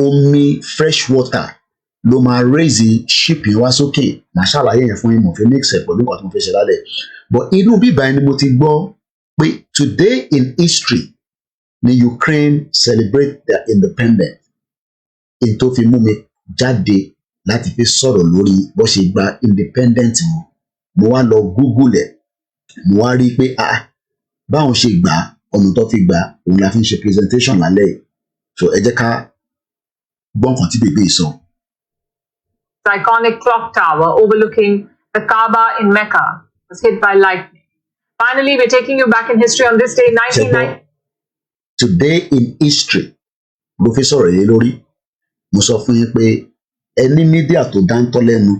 omi fresh water ló máa raise ship yẹn wá sókè. Màá ṣàlàyé yẹn fún yín, mo fi mix ẹ̀ pẹ̀lú nǹkan tí mo fi ṣe lálẹ́. But inú bíbá ẹni mo ti gbọ́ pé today in history ni Ukraine celebrate their independence. In tó fi mú mi jáde láti fi sọ̀rọ̀ lórí bó ṣe gba independent wọn. Mo wá lọ Google ẹ̀, mo wá rí i pé báwọn ṣe gbà ọ̀nà tó fi gbà òun la fi ń ṣe presentation lálẹ́ yìí. So ẹ jẹ́ ká gbọ́ nǹkan tí bèbè sọ. The iconic clock tower overlooking the Kaaba in Mecca was hit by lightning. Finally, we're taking you back in history on this day, 1990. Today in history, mo fi sọ̀rọ̀ yẹn lórí. Mo sọ fún yín pé ẹni mídíà tó dáńtọ́ lẹ́nu,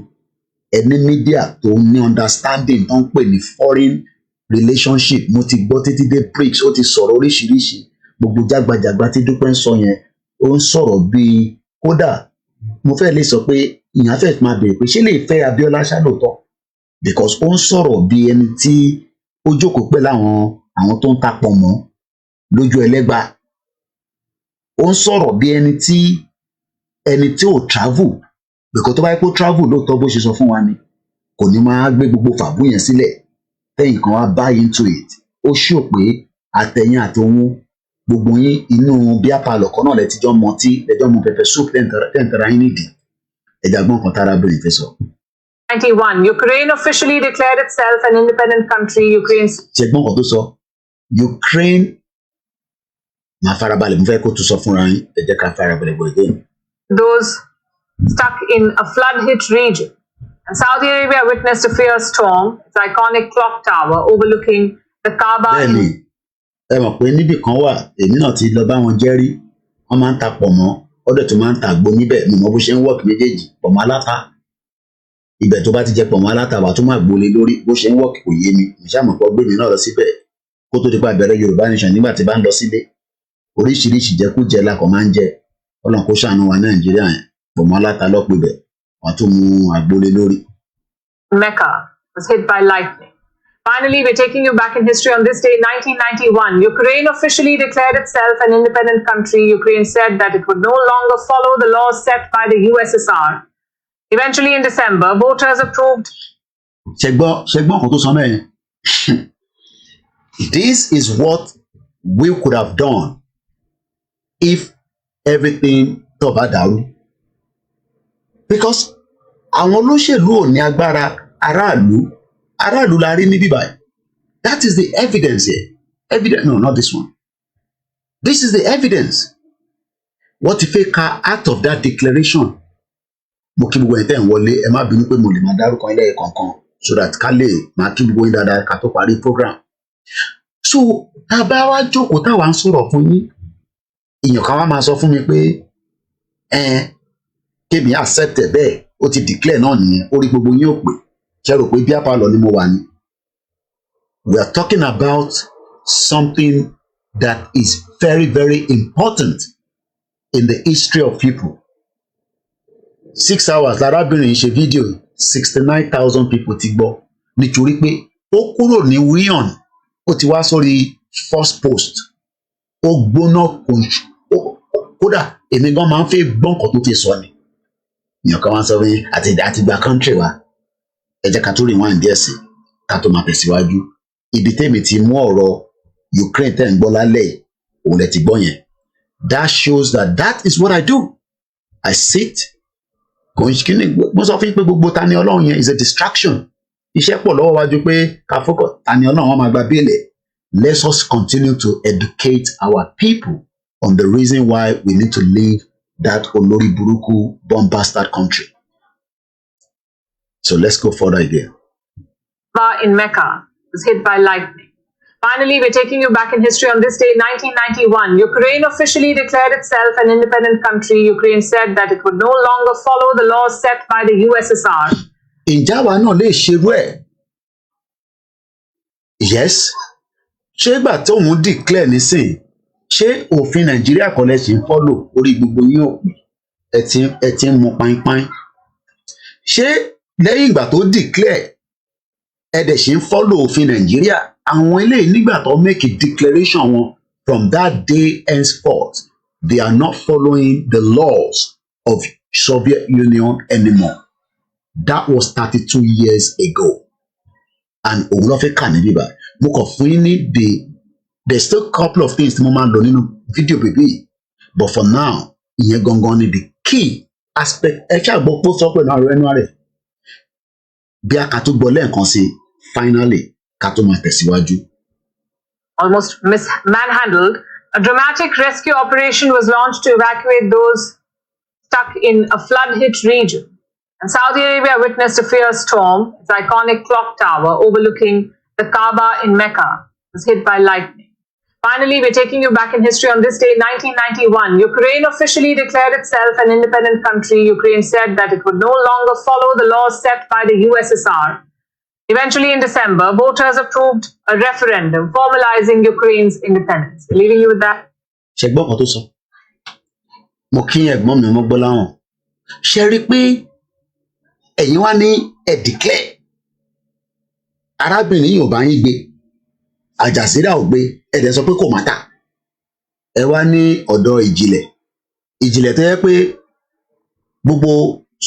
ẹni mídíà tó ní understanding tó ń pè ní foreign relationship, mo ti gbọ́ títí dé BRICS, ó ti sọ̀rọ̀ oríṣiríṣi. Gbogbo jágbajàgba tí Dúpẹ́ ń sọ yẹn, ó ń sọ̀rọ̀ bíi kódà mo fẹ́ lè sọ pé ìyàn fẹ́ máa bèèrè pé ṣé lè fẹ́ Abíọ́lá ṣálòótọ́, because ó ń sọ̀rọ̀ bí ẹni tí ó jókòó pẹ̀lú àwọn tó ń tapọ̀ mọ́ lójú ẹlẹ́gbà. Ó ń sọ̀rọ̀ bí ẹni tí ò travel, because tó bá yẹ kó travel lóòótọ́ bó ṣe sọ fún wa ni kò ní máa gbé gbogbo fàbú yẹn sílẹ̀ tẹ́yìn kan wá buy into it. Ó ṣò pé àtẹ̀yìn àtòun gbogbo yín inú bí apalọ̀ kan náà lẹ́tijọ́ mọtí lẹ́jọ́ mu pepper soup tẹ́ǹtẹ̀ra yín nídìí. Ẹja gbọ́n kan tára bẹ̀rẹ̀ fẹ́ sọ. 1991, Ukraine officially declared itself an independent country. Ukraine. Ṣẹ̀gbọ́n kan tó sọ Ukraine máa farabalẹ̀ mo fẹ́ kó tún sọ fúnra yín, ẹ jẹ́ ká farabalẹ̀ gbọ́ again. Those stuck in a flood-hit region. And Saudi Arabia witnessed a fierce storm. Its iconic clock tower overlooking the Kaaba. Bẹ́ẹ̀ni, ẹ mọ̀ pé níbì kan wà, èmi náà ti lọ bá wọn jẹ́rí, wọ́n máa ń ta pọ̀mọ́, ọ̀dọ̀ tó máa ń ta àgbo níbẹ̀, mo mọ bó ṣe ń wọ́ọ̀kì méjèèjì, pọ̀mọ́ aláta. Ibẹ̀ tó bá ti jẹ pọ̀mọ́ aláta wà tó máa gbolé lórí, bó ṣe ń wọ́ọ̀kì kò yé mi, mo ṣàmọ̀ pé gbé mi náà lọ síbẹ̀ kó tó di pa bẹ̀rẹ̀ Yorùbá nation nígbà tí bá ń lọ sílé. Oríṣiríṣi jẹkújẹ la kò máa ń jẹ, Ọlọ́run kó ṣàánú wa Nàìjíríà yẹn, pọ̀mọ́ aláta lọ́pọ̀ ibẹ̀, wọ́n tún mú àgbolé lórí. Mecca was hit by lightning. Finally, we're taking you back in history on this day, 1991. Ukraine officially declared itself an independent country. Ukraine said that it would no longer follow the laws set by the USSR. Eventually, in December, voters approved. Ṣẹ̀gbọ́n kan tó sọ mẹ́rin. This is what we could have done if everything tó bá dàrú. Because àwọn olóṣèlú ò ní agbára aráàlú la rí ní bíbáyìí. That is the evidence here. No, not this one. This is the evidence. Wọ́n ti fẹ́ ka out of that declaration. Mo kí gbogbo ẹ̀ tẹ́ ń wọlé, ẹ má bínú pé mo lè máa dárúkọ ilé kankan so that ká lè máa kí gbogbo yín dáadáa ká tó parí program. So tá a bá wá jókòó táwa ń sọ̀rọ̀ fún yín, èèyàn kan wá máa sọ fún mi pé kémi accept ẹ̀ bẹ́ẹ̀ ó ti declare náà nìyẹn, orí gbogbo yín ò pé ṣe rò pé bí apalọ ni mo wà ní. We are talking about something that is very, very important in the history of people. 6 hours lárábìnrin ṣe fídíò 69,000 people ti gbọ́ nítorí pé ó kúrò ní Wion ó ti wá sórí first post ó gbóná kódà èmi gan máa ń fẹ́ gbọ́ nǹkan tó fi sọ ni. Èèyàn kan wá sọ pé àti gba country wa ẹ jẹ́ ká tó rìn wá díẹ̀ sí ká tó máa tẹ̀síwájú. Ibi tèmi ti mú ọ̀rọ̀ Ukraine tẹ̀ ń gbọ́ lálẹ́ òun lẹ ti gbọ́ yẹn. That shows that is what I do. I sit kíni mo sọ fún yín pé gbogbo Tani Ọlọ́run yẹn is a distraction. Iṣẹ́ pọ̀ lọ́wọ́ wájú pé ká focus Tani Ọlọ́run wọn máa gba bílẹ̀. Let us continue to educate our people on the reason why we need to leave that olórí burúkú bomb bastard country. So let's go further again. In Mecca was hit by lightning. Finally, we're taking you back in history on this day, 1991. Ukraine officially declared itself an independent country. Ukraine said that it would no longer follow the laws set by the USSR. Ǹjẹ́ àwa náà lè ṣerú ẹ̀? Yes. Ṣé ìgbà tí òun declare nísìn, ṣé òfin Nàìjíríà kọ́ lẹ ṣì ń follow orí gbogbo yín òpin? Ẹ ti ń mu páínpáín. ṣé lẹ́yìn ìgbà tó declare ẹ̀dẹ̀ ṣe ń follow òfin Nàìjíríà àwọn eléyìí nígbà tó make a declaration wọn from that day henceforth they are not following the laws of Soviet Union anymore. That was 32 years ago. And òun ló fẹ́ kà ní bíbá mo kàn fún yín ní there's still a couple of things tí mo máa ń lò nínú fídíò bèbí but for now ìyẹn gangan ni the key aspect ẹ ṣàgbọ́ pé ó sọ pé ẹnu rẹ̀ bí a kà tó gbọ́ lẹ́ẹ̀kan sí finally ká tó máa tẹ̀síwájú. Almost manhandled, a dramatic rescue operation was launched to evacuate those stuck in a flood-hit region. And Saudi Arabia witnessed a fierce storm. Its iconic clock tower overlooking the Kaaba in Mecca was hit by lightning. Finally, we're taking you back in history on this day, 1991. Ukraine officially declared itself an independent country. Ukraine said that it would no longer follow the laws set by the USSR. Eventually, in December, voters approved a referendum formalizing Ukraine's independence. Leaving you with that. ṣẹgbọ́n kan tó sọ mo kí ẹ̀gbọ́n mi mo gbọ́ láwọn ṣe rí i pé ẹ̀yin wá ní ẹ̀ declare arábìnrin yìí ò bá yín gbé àjàsíra ò gbé ẹ̀dẹ̀ sọ pé kò má tà ẹ wá ní ọ̀dọ̀ ìjìnlẹ̀ tó yẹ pé gbogbo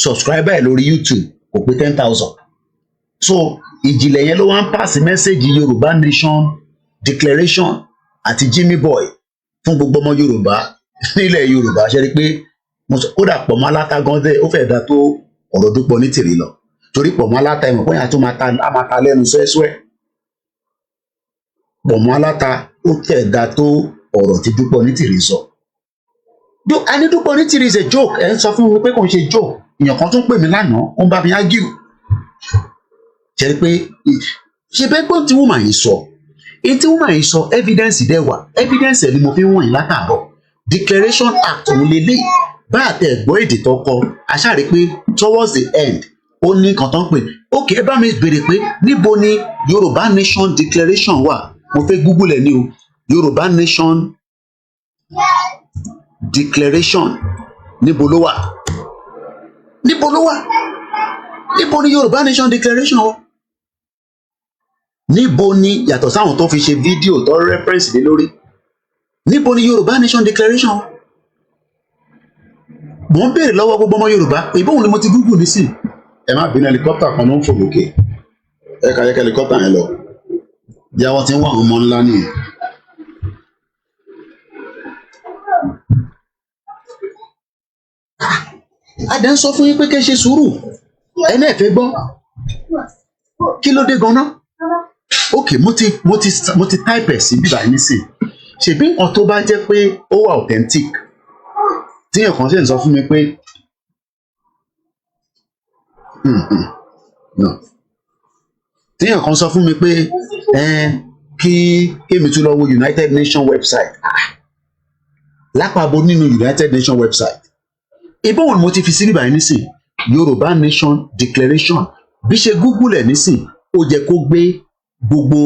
subscriber ẹ̀ lórí YouTube kò pé 10,000 so ìjìnlẹ̀ yẹn ló wá ń pass message Yorùbá Nation Declaration àti Jimmy Boy fún gbogbo ọmọ Yorùbá nílẹ̀ Yorùbá ṣe rí i pé kódà pọ̀ mọ́ aláta gan dẹ́ ó fẹ́ẹ́ da tó ọ̀rọ̀ Dúpọ̀ Onítìrí lọ torí pọ̀ mọ́ aláta ẹ̀mọ̀ pé àtún máa ta lẹ́nu sẹ́sẹ́ pọ̀ mọ́ aláta ó fẹ́ẹ́ da tó ọ̀rọ̀ tí Dúpọ̀ Onítìrí sọ. ẹni Dúpọ̀ Onítìrí is a joke ẹ̀ ń sọ fún mi pé kò ń ṣe joke èèyàn kan tún pè mí lánàá ó ń bá mi argue ṣe rí i pé ṣe bẹ́ẹ̀ gbọ́n tí woman yìí sọ èyí tí woman yìí sọ evidence dẹ̀ wà evidence ẹ̀ ni mo fi ń wọ̀nyí látàbọ̀ Declaration Act òun lélẹ́yìí bá àtẹ ẹ̀gbọ́n èdè tó kọ aṣáàrí pé towards the end ó ní nǹkan tó ń pè ókè ẹ bá mi béèrè pé níbo ni Yorùbá Nation Declaration wà mo fẹ́ Google ẹ̀ ní o Yorùbá Nation Declaration níbo ló wà níbo ni Yorùbá Nation Declaration wà níbo ni yàtọ̀ sáwọn tó fi ṣe fídíò tó reference lé lórí níbo ni Yorùbá Nation Declaration wà mo ń béèrè lọ́wọ́ gbogbo ọmọ Yorùbá ìbóhùn ni mo ti Google nísìn ẹ má bínú helicopter kan ló ń fò lókè ẹ kà yẹ kí helicopter yẹn lọ bí àwọn tí ń wá àwọn ọmọ ńlá nìyẹn. adé ń sọ fún yín pé kẹ́ ṣe sùúrù ẹ náà fẹ́ gbọ́ kí ló dé ganan ok mo ti type ẹ̀ sí bíbá yín nísìn ṣèbí nǹkan tó bá jẹ́ pé ó wà authentic tíyẹn kan ṣe ń sọ fún mi pé tíyẹn kan sọ fún mi pé kí kémi tún lọ wo United Nations website lápapọ̀ nínú United Nations website ìbọn mo ti fi sí bíbá yín nísìn Yorùbá Nation Declaration bí ṣe Google ẹ̀ nísìn ó jẹ́ kó gbé gbogbo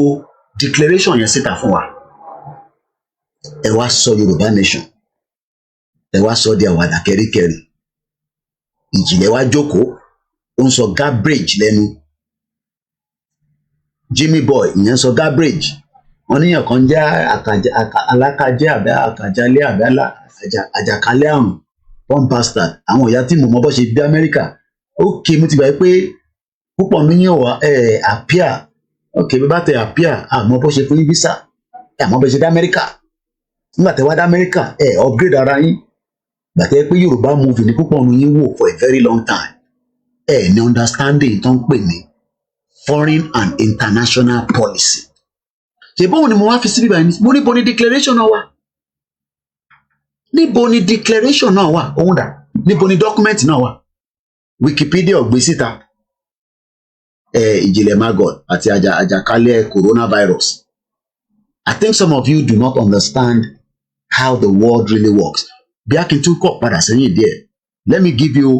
declaration yẹn síta fún wa ẹ wá sọ Yorùbá Nation ẹ wá sọ di àwàdà kẹríkẹrí ìjìnlẹ̀ wá jókòó ó ń sọ garbage lẹ́nu Jimmy Boy ìyẹn sọ garbage wọn níyàn kan jẹ́ alákàjẹ́ àbẹ́ àkàjálẹ̀ àbẹ́ àjàkálẹ̀ àrùn one bastard àwọn ìyá tí mo mọ bọ́ ṣe dé Amẹ́ríkà ok mo ti gbà pé púpọ̀ níyàn wá appear ok bí bá tẹ appear àmọ́ bọ́ ṣe fún yín visa àmọ́ bọ́ ṣe dé Amẹ́ríkà nígbà tẹ wá dé Amẹ́ríkà upgrade ara yín gbàtẹ́ pé Yorùbá movie ní púpọ̀ ọ̀nù yín wò for a very long time ní understanding tó ń pè ní foreign and international policy ṣe bóun ni mo wá fi sí bíbá yìí mo níbo ni declaration náà wà níbo ni declaration náà wà òun dà níbo ni document náà wà Wikipedia ọ̀gbìn síta ìjìnlẹ̀ maggot àti àjàkálẹ̀ coronavirus I think some of you do not understand how the world really works bí a kì í tún kọ̀ padà sẹ́yìn díẹ̀ let me give you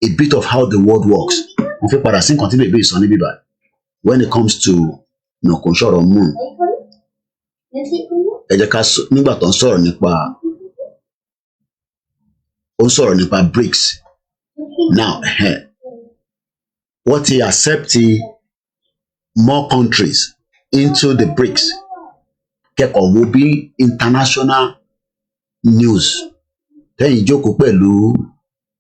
a bit of how the world works mo fi padà sí nǹkan tí bèbè sọ ní bíbá when it comes to kò ń sọ̀rọ̀ moon ẹ jẹ́ ká nígbà tó ń sọ̀rọ̀ nípa ó ń sọ̀rọ̀ nípa BRICS now what he accept more countries into the BRICS. Kẹ́kọ̀ọ́ wo bí international news tẹ́yìn jókòó pẹ̀lú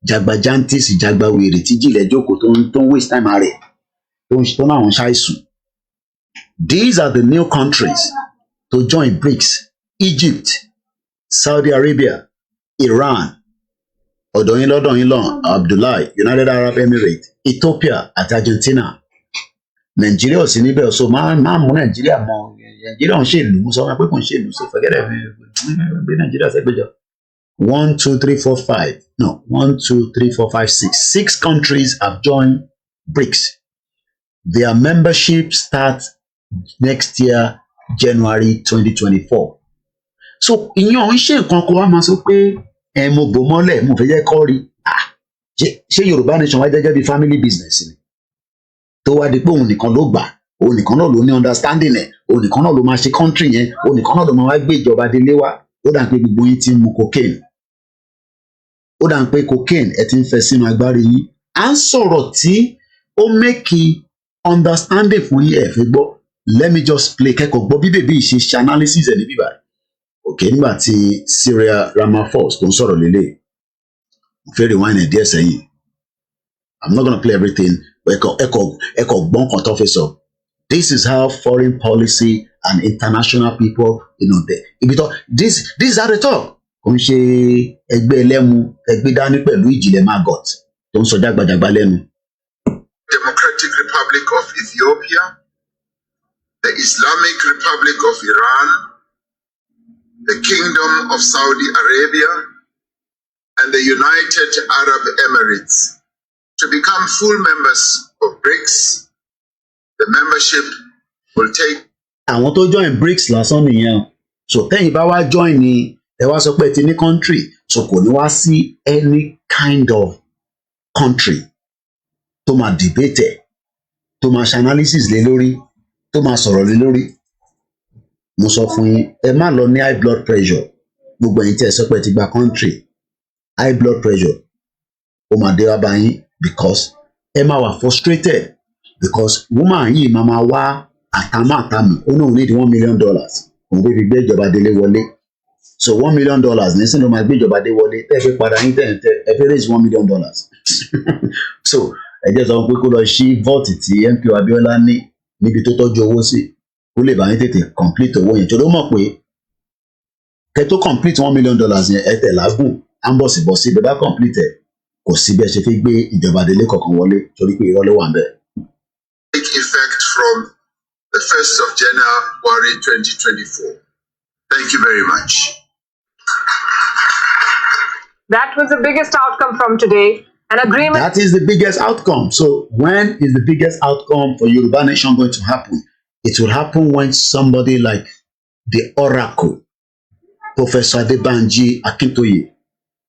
jagbajantis jagbawèrè tí jìnlẹ̀ jókòó tó ń waste time rẹ̀ tó náà ń ṣàìsùn. These are the new countries to join BRICS: Egypt, Saudi Arabia, Iran, ọ̀dọ̀ Abdullahi, United Arab Emirates, Ethiopia àti Argentina. Nàìjíríà ò sí níbẹ̀, so máa mú Nàìjíríà mọ́. Nàìjíríà ń ṣèlú, mo sọ wọn pé kò ń ṣèlú, so forget it. Bí Nàìjíríà ṣẹ́gbẹ́jọ. 1, 2, 3, 4, 5. No, 1, 2, 3, 4, 5, 6. 6 countries have joined BRICS. Their membership starts next year, January 2024. So ìyẹn ń ṣe nǹkan kan wá máa sọ pé mo bò mọ́lẹ̀ mo fẹ́ jẹ́ kọ́ rí. Ṣé Yorùbá nation wá jẹ́jẹ́ bí family business ni? Tó wá di pé òun nìkan ló gbà, òun nìkan náà ló ní understanding ẹ̀, òun nìkan náà ló máa ṣe country yẹn, òun nìkan náà ló máa wá gbé ìjọba délé wá. Ó dà pé gbogbo yín ti ń mu cocaine. Ó dà pé cocaine ẹ ti ń fẹ́ sínú agbárí yín. À ń sọ̀rọ̀ tí ó make understanding fún yín ẹ fẹ́ gbọ́. Let me just play kẹ́kọ̀ọ́ gbọ́ bí bèbí ṣe analysis ẹ̀ ní bíbá. Okay, nígbà tí Cyril Ramaphosa tó ń sọ̀rọ̀ lélẹ̀. Mo fẹ́ rewind ẹ̀ díẹ̀ sẹ́yìn. I'm not gonna play everything, but ẹ̀kọ́ gbọ́n kan tó fẹ́ sọ. This is how foreign policy and international people, ibi tó this is how they talk. Kò ń ṣe ẹgbẹ́ ẹlẹ́mu ẹgbẹ́ dání pẹ̀lú ìjìnlẹ̀ maggot tó ń sọ jágbajàgba lẹ́nu. Democratic Republic of Ethiopia, the Islamic Republic of Iran, the Kingdom of Saudi Arabia, and the United Arab Emirates to become full members of BRICS. The membership will take. Àwọn tó join BRICS lásán nìyẹn. So tẹ́yìn bá wá join ni ẹ wá sọ pé ti ní country, so kò ní wá sí any kind of country tó máa debate, tó máa ṣe analysis lé lórí, tó máa sọ̀rọ̀ lé lórí. Mo sọ fún yín, ẹ má lọ ní high blood pressure. Gbogbo ẹ̀yin tí ẹ sọ pé ti gba country, high blood pressure ó máa dé wá bá yín because ẹ máa wà frustrated because woman yìí máa wá àtàmù ó náà need $1 million òun fẹ́ fi gbé ìjọba délé wọlé. So $1 million nísìnyí ló máa gbé ìjọba dé wọlé tẹ́ ẹ fi padà yín tẹ́ ẹ fi raise $1 million. So ẹ jẹ́ sọ pé kó lọ ṣí vault tí MK Abiola ní níbi tó tọ́jú owó sí kó lè bá yín tètè complete owó yẹn. Ṣòro mọ̀ pé kẹ́ tó complete $1 million yẹn ẹ tẹ̀ lágùn ambọ̀sibọ̀sí bẹ́ẹ̀ bá complete ẹ̀ kò sí bí ẹ ṣe fi gbé ìjọba délé kankan wọlé torí pé irọ́ ló wà ń bẹ̀. Take effect from the 1st of January 2024. Thank you very much. That was the biggest outcome from today. An agreement. That is the biggest outcome. So when is the biggest outcome for Yoruba Nation going to happen? It will happen when somebody like the Oracle, Professor Adebanji Akintoye,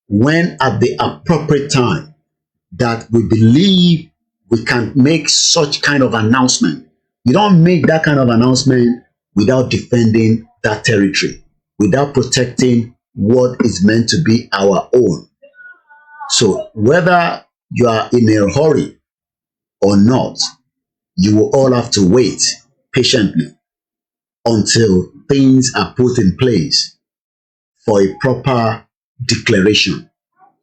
when at the appropriate time that we believe we can make such kind of announcement. You don't make that kind of announcement without defending that territory, without protecting what is meant to be our own. So whether you are in a hurry or not, you will all have to wait patiently until things are put in place for a proper declaration,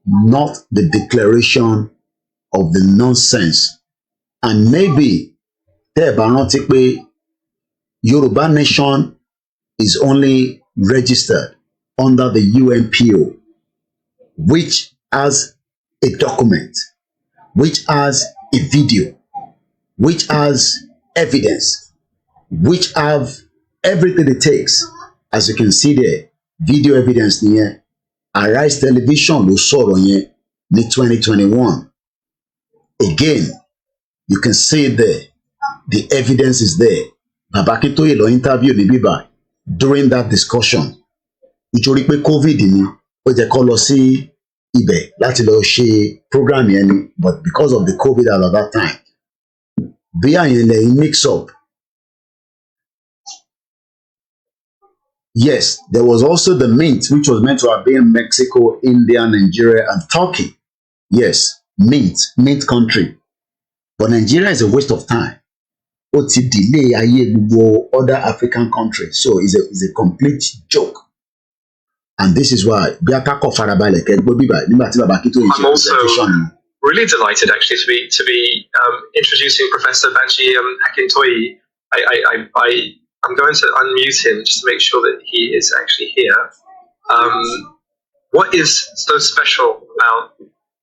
not the declaration of the nonsense. And maybe Yoruba Nation is only registered under the UNPO, which has a document, which has a video, which has evidence, which have everything it takes. As you can see there, video evidence here. Arise Television ló sọ̀rọ̀ yẹn ní 2021. Again, you can see it there. The evidence is there. Baba Akintoye lọ interview ní bíbá during that discussion. Nítorí pé COVID ni ó jẹ́ kó lọ sí ibẹ̀ láti lọ ṣe program yẹn ni, but because of the COVID at that time, bí àyẹn lẹ́yìn mix up. Yes, there was also the mint, which was meant to have been Mexico, India, Nigeria, and Turkey. Yes, mint country. But Nigeria is a waste of time. Ó ti delay ayé gbogbo other African countries. So it's a complete joke. And this is why bí akẹ́kọ̀ọ́ farabalẹ̀ kẹ́gbọ́ bíbá nígbà tí bàbá Akintoye ṣe presentation. Really delighted actually to be introducing Professor Banji Akintoye. I'm going to unmute him just to make sure that he is actually here. What is so special about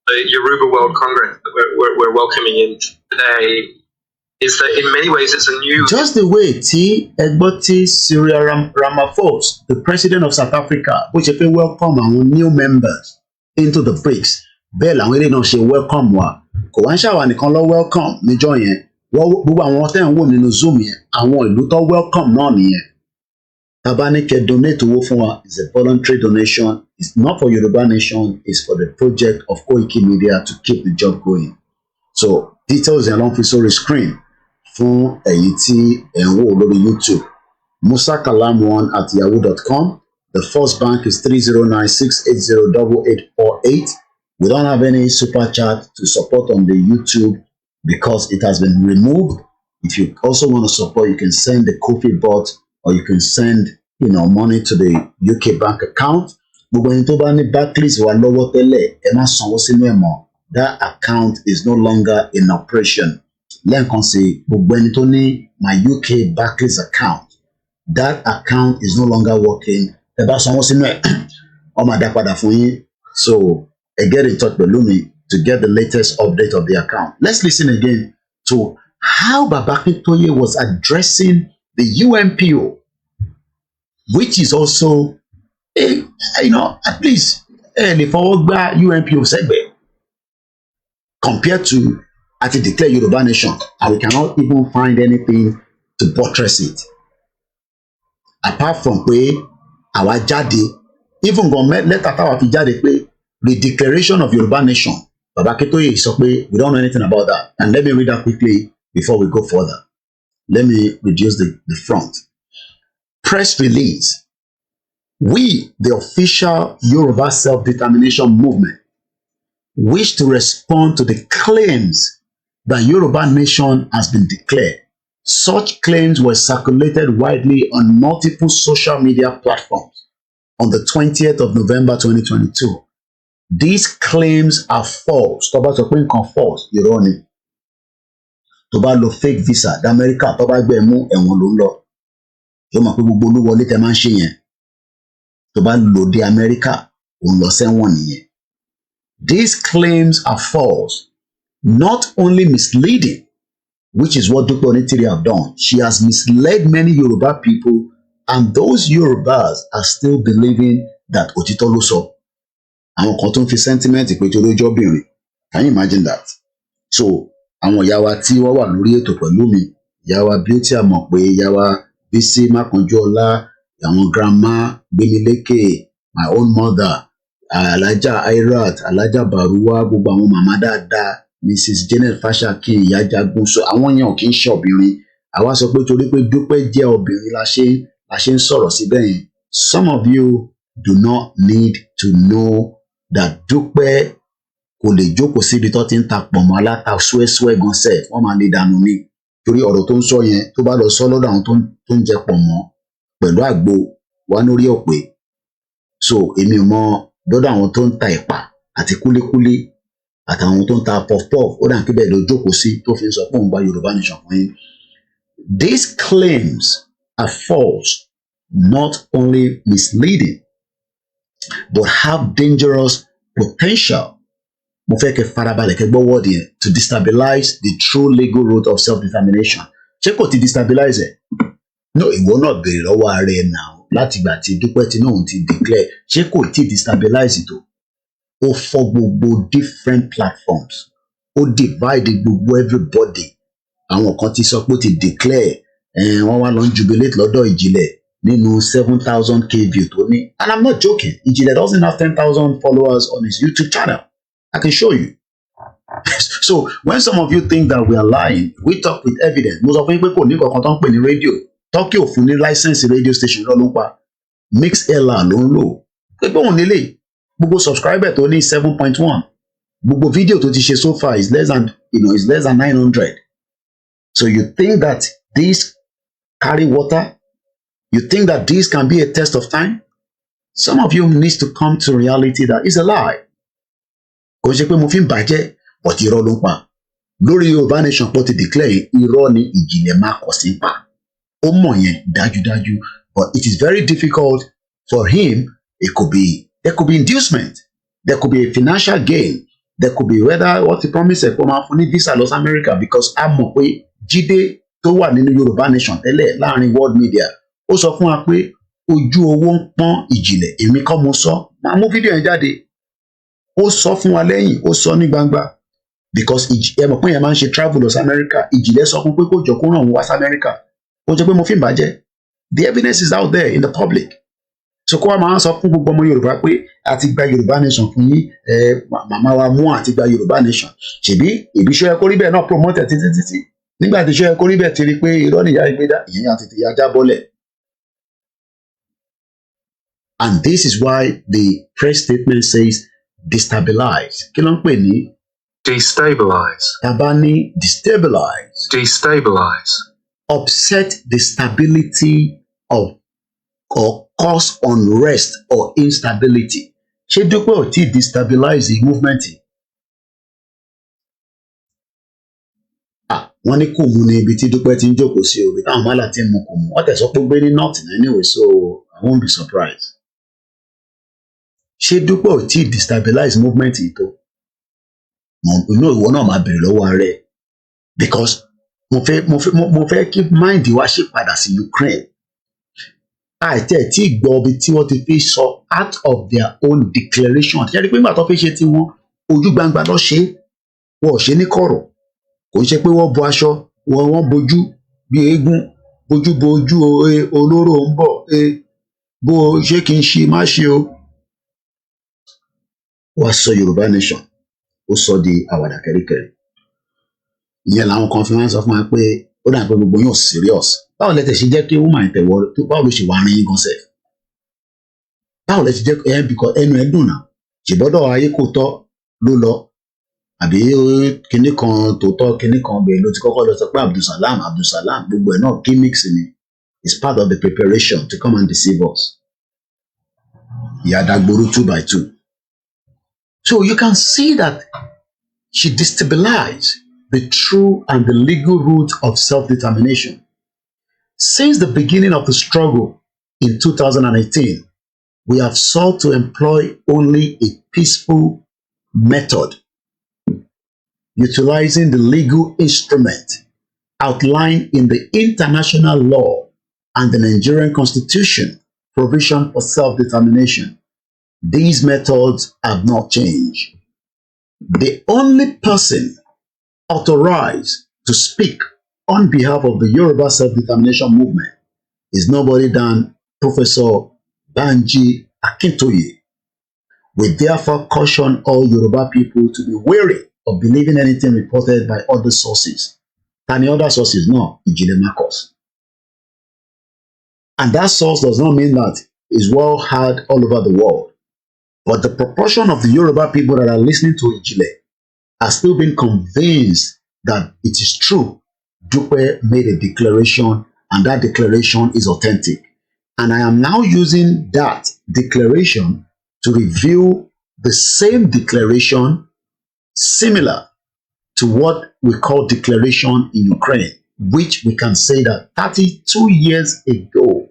the Yoruba World Congress that we're welcoming in today is that in many ways it's a new... Just the way Egboti Cyril Ramaphosa, the president of South Africa, which if welcome our new members into the BRICS, bẹ́ẹ̀ làwọn eré náà ṣe welcome wa. Kò wá ń ṣàwà nìkan lọ welcome níjọ́ yẹn. Gbogbo àwọn tẹ́ ń wò nínú Zoom yẹn, àwọn ìlú tó welcome náà nìyẹn. Tabanike donate owó fún wa is a voluntary donation. It's not for Yoruba Nation. It's for the project of Koiki Media to keep the job going. So details yẹn ló ń fi sórí screen fún ẹ̀yin tí ẹ̀ ń wò lórí YouTube. musakalam1@yahoo.com. The first bank is 3096808848. We don't have any super chat to support on the YouTube because it has been removed. If you also want to support, you can send the Kofi bot or you can send, money to the UK bank account. Gbogbo ẹni tó bá ní Barclays wà lọ́wọ́ tẹ́lẹ̀, ẹ má sanwó sínú ẹ̀ mọ́. That account is no longer in operation. Lẹ́ẹ̀kan sí, gbogbo ẹni tó ní my UK Barclays account, that account is no longer working. Ẹ bá sanwó sínú ẹ̀, ó máa dá padà fún yín. So, get in touch with Lumi to get the latest update of the account. Let's listen again to how Baba Akintoye was addressing the UNPO, which is also, at least, lè fọwọ́ gbá UNPO sẹ́gbẹ̀ẹ́ compared to at the declare Yoruba Nation, and we cannot even find anything to buttress it. Apart from pé àwa jáde, even government letter táwa fi jáde pé the declaration of Yoruba Nation, Baba Akintoye sọ pé we don't know anything about that. And let me read that quickly before we go further. Let me reduce the front. Press release. We, the official Yoruba self-determination movement, wish to respond to the claims that Yoruba Nation has been declared. Such claims were circulated widely on multiple social media platforms on the 20th of November 2022. These claims are false. Tó bá sọ pé nǹkan false, irọ́ ni. Tó bá lo fake visa d'Amẹ́ríkà, tó bá gbé mú ẹ̀wọ̀n ló ń lọ. Yóò mọ̀ pé gbogbo olúwọlé tẹ máa ń ṣe yẹn. Tó bá lò dé Amẹ́ríkà, òun lọ sẹ́wọ̀n nìyẹn. These claims are false, not only misleading, which is what Dr. Onitiri have done. She has misled many Yoruba people, and those Yorubas are still believing that òtítọ́ ló sọ. Àwọn kan tó ń fi sentiment pé torí ojú obìnrin. Can you imagine that? So, àwọn ìyá wa tí wọ́n wà lórí ètò pẹ̀lú mi, ìyá wa Beauty Àmọ̀pé, ìyá wa Bísí Mákanjúọlá, àwọn grandma Gbémilékè, my own mother, Alájà Airat, Alájà Bàrúwá, gbogbo àwọn màmá dáadáa, Mrs. Janet Fashaki, Ìyá Jagun. So àwọn yẹn ò kí ń ṣe obìnrin. Àwa sọ pé torí pé Dúpẹ́ jẹ́ obìnrin la ṣe ń sọ̀rọ̀ síbẹ̀ yẹn. Some of you do not need to know that Dúpẹ́ kò lè jókòó síbi tó ti ń ta pọ̀nmọ́ aláta ṣúẹ́ṣúẹ́ gan sef, wọ́n máa lè dànù ni. Torí ọ̀rọ̀ tó ń sọ yẹn tó bá lọ sọ lọ́dọ̀ àwọn tó ń jẹ pọ̀nmọ́ pẹ̀lú àgbo wà lórí ọ̀pẹ. So èmi ò mọ lọ́dọ̀ àwọn tó ń ta ẹ̀pà àti kúlíkúlí àtàwọn tó ń ta puff-puff, ó dà ń kébẹ̀ lọ jókòó sí tó fi ń sọ pé òun gba Yorùbá Nation fún yín. These claims are false, not only misleading, but have dangerous potential. Mo fẹ́ kẹ́ farabalẹ̀ kẹ́ gbọ́ word yẹn, to destabilize the true legal route of self-determination. Ṣé kò ti destabilize ẹ̀? No, ìwọ náà béèrè lọ́wọ́ ara ẹ̀ náà láti ìgbà tí Dúpẹ́ tí náà ti declare. Ṣé kò ti destabilize tó? Ó fọ́ gbogbo different platforms. Ó divide gbogbo everybody. Àwọn kan ti sọ pé ó ti declare. Wọ́n wá lọ ń jubilate lọ́dọ̀ Ìjìnlẹ̀ nínú 7,000 view tó ní. And I'm not joking. Ìjìnlẹ̀ doesn't have 10,000 followers on his YouTube channel. I can show you. So when some of you think that we are lying, we talk with evidence. Mo sọ fún yín pé kò ní kankan tó ń pè ní rédíò. Turkey ò fún ní license radio station ló ń pa. Mixlr ló ń lò. Pé òun nílé gbogbo subscriber tó ní 7.1. Gbogbo video tó ti ṣe so far is less than, is less than 900. So you think that this carry water? You think that this can be a test of time? Some of you need to come to reality that it's a lie. Kò ṣe pé mo fi ń bàjẹ́, but irọ́ ló ń pa. Lórí Yorùbá Nation pọ̀ ti declare irọ́ ni ìjìnlẹ̀ máa kọ̀ sí pa. Ó mọ̀ yẹn dájúdájú, but it is very difficult for him. There could be inducement, there could be a financial gain, there could be whether what he promised ẹ̀ pé máa fún ní visa Los America, because a mọ̀ pé Jídé tó wà nínú Yorùbá Nation tẹ́lẹ̀ láàrin world media ó sọ fún wa pé ojú owó ń pọ́n ìjìnlẹ̀, èmi kọ́ mo sọ, máa mú fídíò yẹn jáde. Ó sọ fún wa lẹ́yìn, ó sọ ní gbangba, because ẹ mọ̀ pé yẹn máa ń ṣe travel Los America, ìjìnlẹ̀ sọ fún pé kó jọ kó ràn wọ́n wá sí America. Ó jẹ́ pé mo fi ń bàjẹ́. The evidence is out there in the public. So kó wa máa ń sọ fún gbogbo ọmọ Yorùbá pé a ti gba Yorùbá Nation fún yín, màmá wa mú àti gba Yorùbá Nation. Ṣèbí ìbí ṣó yẹ kó rí bẹ́ẹ̀ náà promote títí. Nígbà tí ṣó yẹ kó rí bẹ́ẹ̀ ti rí pé irọ́ nìyá ìgbéda, ìyẹn àti tìyá jábọ́lẹ̀. And this is why the press statement says destabilize. Kí ló ń pè ní? Destabilize. Tàbá ní destabilize. Destabilize. Upset the stability of or cause unrest or instability. Ṣé Dúpẹ́ ò tí destabilize the movement? Wọ́n ní Kùmú ní ibi tí Dúpẹ́ ti ń jókòó sí orí táwọn mọ́là ti ń mu Kùmú. Wọ́n tẹ̀sọ́ pé gbé ní north anyway, so I won't be surprised. Ṣé Dúpẹ́ ò tí destabilize movement yìí tó? Ìwọ náà máa bèrè lọ́wọ́ rẹ̀, because mo fẹ́ kí mind wa ṣe padà sí Ukraine. Àìtí ẹ̀ tí gbọ́ ibi tí wọ́n ti fi sọ out of their own declaration. Ṣé rí pé nígbà tó fi ṣe tiwọn ojú gbangba lọ ṣe, wọ́n ò ṣe ní kọ̀rọ̀. Kò ń ṣe pé wọ́n bo aṣọ, wọ́n bojú bí eégún, bojú olóró ń bọ̀, bó ṣe kì í ṣe má ṣe o. Wọ́n sọ Yorùbá Nation, ó sọ di àwàdà kẹ́ríkẹ́rí. Ìyẹn làwọn kan fi máa ń sọ fún wa pé ó dà pé gbogbo yóò serious. Báwo lẹ tẹ̀ ṣe jẹ́ kí woman ìtẹ̀wọ́ tó báwo ló ṣe wà ní gan sẹ̀? Báwo lẹ ṣe jẹ́ bìkọ́ ẹnu ẹ dùn náà? Ṣèbọ́dọ̀ ayé kò tọ́ ló lọ. Àbí kinní kan tòótọ́ kinní kan bẹ́ẹ̀ ló ti kọ́kọ́ lọ sọ pé Abdulsalam gbogbo ẹ̀ náà gimmicks ni. It's part of the preparation to come and deceive us. Ìyá Dagboru 2 by 2. So you can see that she destabilized the true and the legal route of self-determination. Since the beginning of the struggle in 2018, we have sought to employ only a peaceful method, utilizing the legal instrument outlined in the international law and the Nigerian Constitution provision for self-determination. These methods have not changed. The only person authorized to speak on behalf of the Yoruba self-determination movement is nobody than Professor Banji Akintoye. We therefore caution all Yoruba people to be wary of believing anything reported by other sources. Any other sources? No, Ijile Marcos. And that source does not mean that it's well heard all over the world. But the proportion of the Yoruba people that are listening to Ijile are still being convinced that it is true. Dupe made a declaration, and that declaration is authentic. And I am now using that declaration to review the same declaration similar to what we call declaration in Ukraine, which we can say that 32 years ago,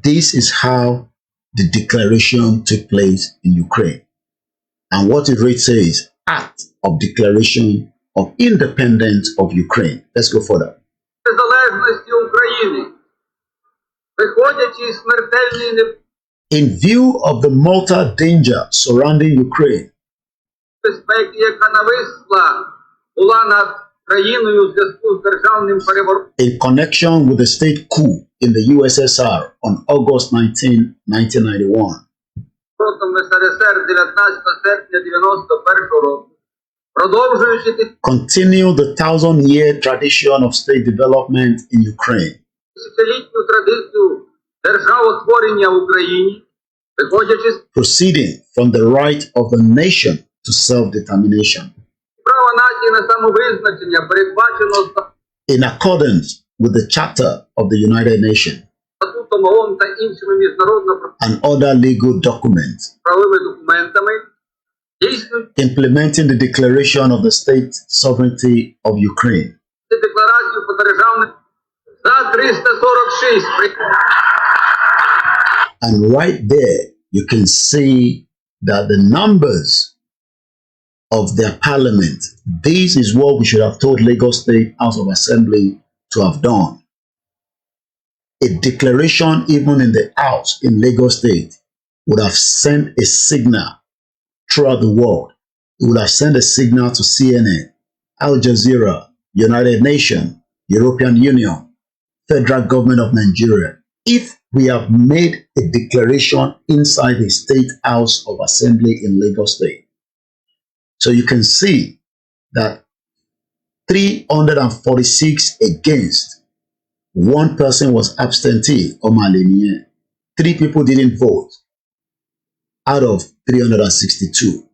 this is how the declaration took place in Ukraine. And what it reads says, Act of Declaration of Independence of Ukraine. Let's go further. In view of the mortal danger surrounding Ukraine, in connection with the state coup in the USSR on August 19, 1991, continue the 1,000-year tradition of state development in Ukraine. виходячи з proceeding from the right of the nation to self-determination, права нації на самовизначення, передбачено in accordance with the Charter of the United Nations статутом ООН та іншими міжнародно-правовими and other legal documents, документами, дійснюють implementing the Declaration of the State Sovereignty of Ukraine, декларацію про державне за 346. and right there you can see that the numbers of their parliament, this is what we should have told Lagos State House of Assembly to have done. A declaration even in the house in Lagos State would have sent a signal throughout the world. It would have sent a signal to CNN, Al Jazeera, United Nations, European Union, Federal Government of Nigeria. If we have made a declaration inside the State House of Assembly in Lagos State, so you can see that 346 against, one person was absentee or malinier. 3 people didn't vote out of 362.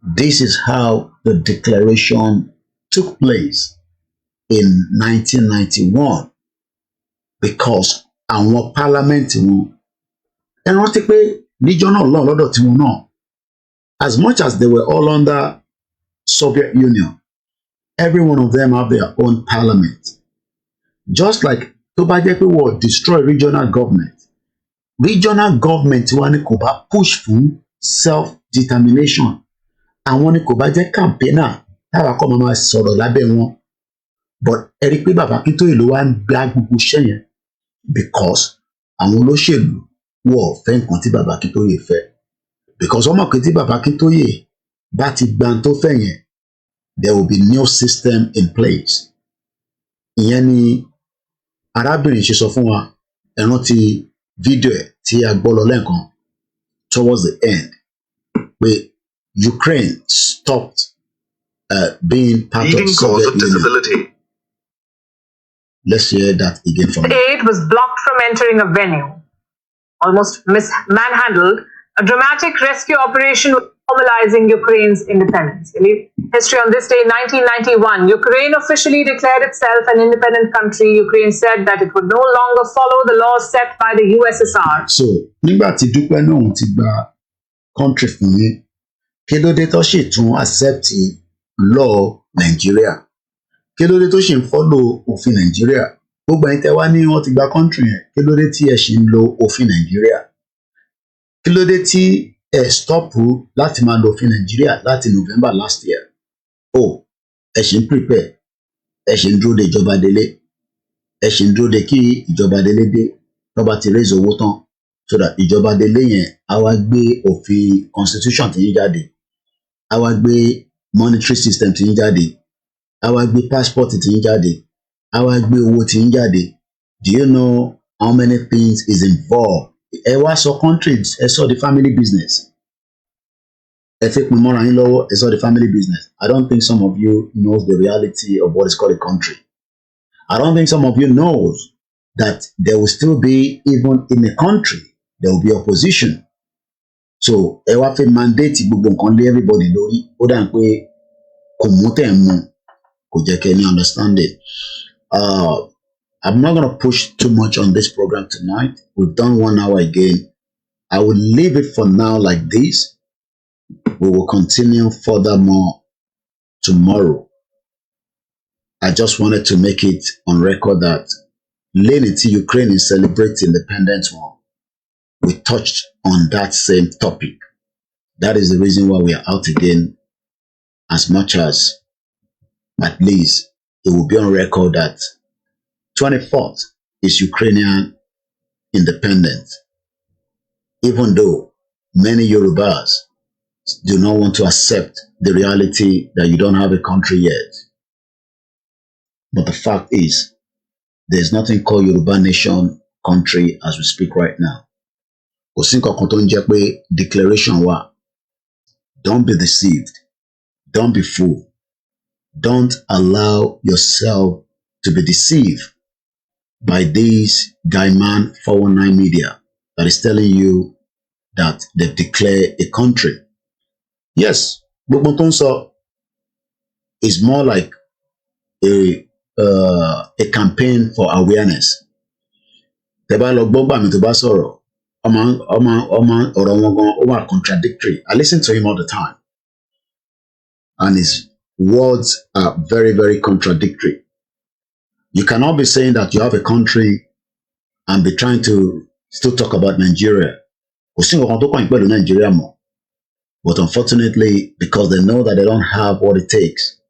This is how the declaration took place in 1991 because our parliament wọn ẹ rántí pé níjọ́ náà lọ́dọ̀ tí wọn náà, as much as they were all under Soviet Union, every one of them have their own parliament. Just like tó bá jẹ́ pé wọ́n destroy regional government wa ni kò bá push fún self-determination, àwọn ni kò bá jẹ́ campaigner táwa kọ́ máa sọ̀rọ̀ lábẹ́ wọn. But ẹ rí i pé bàbá Akíntóyè ló wá ń gbá gbogbo iṣẹ́ yẹn because àwọn olóṣèlú wọ́n fẹ́ nǹkan tí bàbá Akíntóyè fẹ́, because wọ́n mọ̀ pé tí bàbá Akíntóyè bá ti gba tó fẹ́ yẹn, there will be new system in place. Ìyẹn ni arábìnrin ṣe sọ fún wa, ẹ rántí fídíò ẹ̀ tí a gbọ́ lọ lẹ́ẹ̀kan towards the end pé Ukraine stopped being part Leading of cause Soviet of Union. disability. Let's hear that again from The aide was blocked from entering a venue, almost manhandled. A dramatic rescue operation was formalizing Ukraine's independence. In history on this day, 1991, Ukraine officially declared itself an independent country. Ukraine said that it would no longer follow the laws set by the USSR. So, nígbà tí Dúpẹ́ náà ti gba country fún yín, kí ló dé tó ṣì tún accept law Nigeria? Kí ló dé tó ṣì ń follow òfin Nigeria? Gbogbo ẹ̀yin tẹ́ wá ní wọ́n ti gba country yẹn, kí ló dé tí ẹ ṣì ń lo òfin Nigeria? Kí ló dé tí ẹ stop láti máa lo òfin Nigeria láti November last year? Ẹ ṣì ń prepare, ẹ ṣì ń dúró de ìjọba délé, ẹ ṣì ń dúró de kí ìjọba délé dé tó bá ti raise owó tán, so that ìjọba délé yẹn á wá gbé òfin constitution tí yín jáde, á wá gbé monetary system tí yín jáde, á wá gbé passport tí yín jáde, á wá gbé owó tí yín jáde. Do you know how many things is involved? Ẹ wá sọ countries, ẹ sọ the family business. Ẹ fi pin mọ́ra yín lọ́wọ́, ẹ sọ the family business. I don't think some of you knows the reality of what is called a country. I don't think some of you knows that there will still be, even in a country, there will be opposition. So ẹ wá fi mandate gbogbo nǹkan lé everybody lórí, ó dà pé kò mú tẹ̀ mú, kò jẹ́ kẹ́ ní understanding. I'm not going to push too much on this program tonight. We've done 1 hour again. I will leave it for now like this. We will continue furthermore tomorrow. I just wanted to make it on record that Lenity Ukraine is celebrating Independence One. We touched on that same topic. That is the reason why we are out again, as much as at least it will be on record that 24th is Ukrainian independence. Even though many Yorubas do not want to accept the reality that you don't have a country yet. But the fact is, there's nothing called Yoruba Nation country as we speak right now. Kò sí nǹkan kan tó ń jẹ́ pé declaration wà. Don't be deceived. Don't be fooled. Don't allow yourself to be deceived by this guy man 419 media that is telling you that they declare a country. Yes, gbogbo tó ń sọ is more like a campaign for awareness. Tẹ́ bá lọ gbọ́ gbà mí tó bá sọ̀rọ̀, ọ̀rọ̀ wọn gan ó wà contradictory. I listen to him all the time, and his words are very, very contradictory. You cannot be saying that you have a country and be trying to still talk about Nigeria. Kò sí nǹkan tó kàn pẹ̀lú Nigeria mọ́. But unfortunately, because they know that they don't have what it takes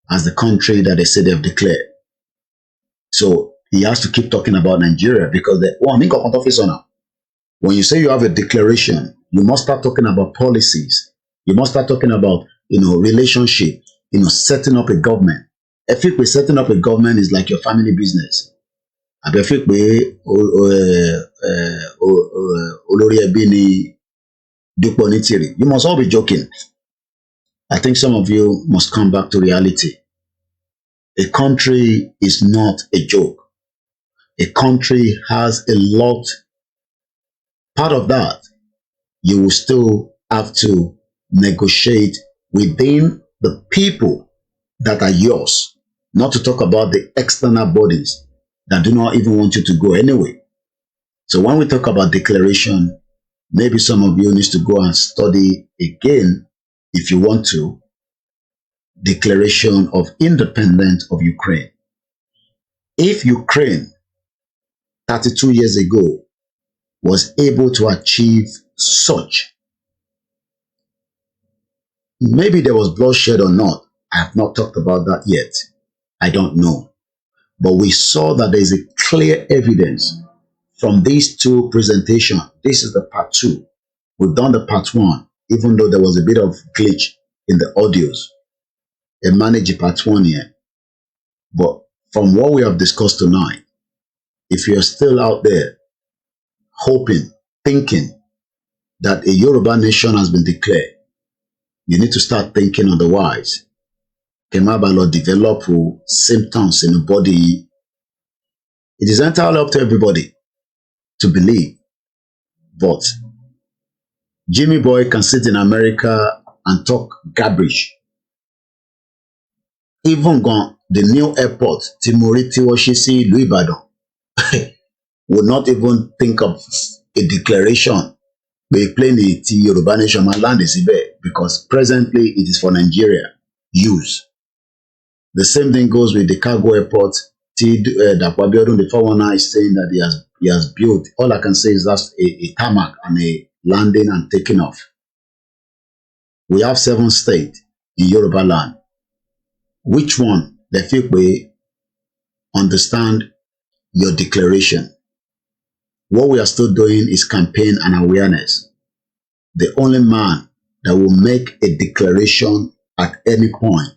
as the country that they say they've declared. So he has to keep talking about Nigeria because when you say you have a declaration, you must start talking about policies. You must start talking about, relationship, setting up a government. I think setting up a government is like your family business. I think you must all be joking. I think some of you must come back to reality. A country is not a joke. A country has a lot. Part of that, you will still have to negotiate within the people that are yours, not to talk about the external bodies that do not even want you to go anyway. So when we talk about declaration, maybe some of you need to go and study again, if you want to, Declaration of Independence of Ukraine. If Ukraine 32 years ago was able to achieve such, maybe there was bloodshed or not. I have not talked about that yet. I don't know. But we saw that there is a clear evidence from these two presentations. This is the part 2. We've done the part 1, even though there was a bit of glitch in the audios. They managed part 1 here. But from what we have discussed tonight, if you're still out there hoping, thinking that a Yoruba nation has been declared, you need to start thinking otherwise. Kemabalo develop symptoms in the body. It is entirely up to everybody to believe. But Jimmy Boy can sit in America and talk garbage. Even gone the new airport, Timoriti Washisi, Louis Ibadan, would not even think of a declaration. They claim the Yoruba nation land is Ibe because presently it is for Nigeria use. The same thing goes with the cargo airport. Dakwabiodun, the 419, is saying that he has built. All I can say is that's a tarmac and a landing and taking off. We have 7 states in Yoruba land. Which one they feel we understand your declaration? What we are still doing is campaign and awareness. The only man that will make a declaration at any point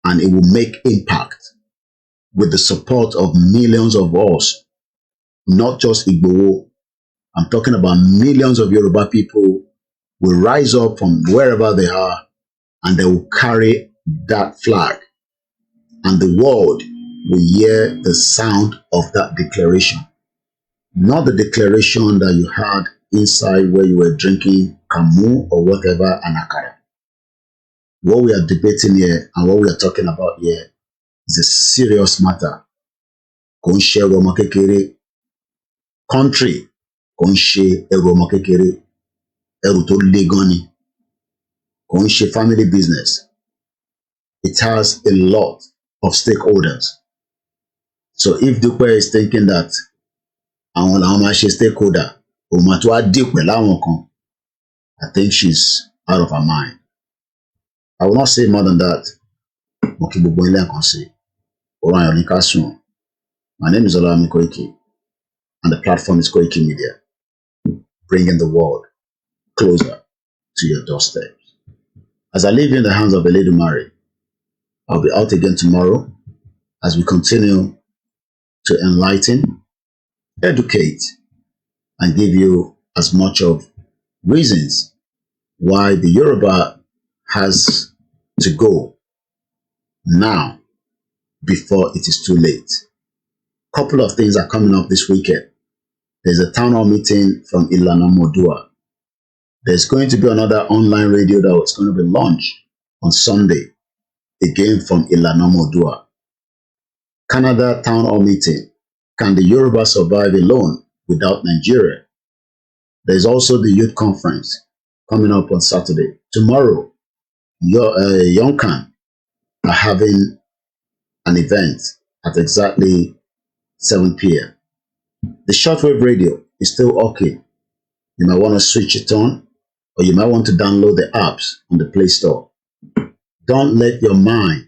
and it will make impact with the support of millions of us, not just Igbo. I'm talking about millions of Yoruba people will rise up from wherever they are and they will carry that flag. And the world will hear the sound of that declaration. Not the declaration that you had inside where you were drinking Kamu or whatever, and Akara. What we are debating here and what we are talking about here is a serious matter. Country, konse eromo kekere, eru to legoni, konse family business. It has a lot of stakeholders. So if Dupe is thinking that àwọn làwọn máa ṣe stakeholder, òun máa tó wá dì pẹ̀lú àwọn kan, I think she's out of her mind. I will not say more than that. Mo kí gbogbo ilé ẹ̀kan sí. Ọ̀rọ̀ ayọ̀ ní ká sùn. My name is Olawami Koiki, and the platform is Koiki Media, bringing the world closer to your doorstep. As I leave you in the hands of Eledumare, I'll be out again tomorrow as we continue to enlighten, educate, and give you as much of reasons why the Yoruba has to go now before it is too late. Couple of things are coming up this weekend. There's a town hall meeting from Ilana Modua There's going to be another online radio that was going to be launched on Sunday, again from Ilanomodua. Canada Town Hall meeting. Can the Yoruba survive alone without Nigeria? There's also the youth conference coming up on Saturday. Tomorrow, Yonkan are having an event at exactly 7 p.m. The shortwave radio is still okay. You might want to switch it on, or you might want to download the apps on the Play Store. Don't let your mind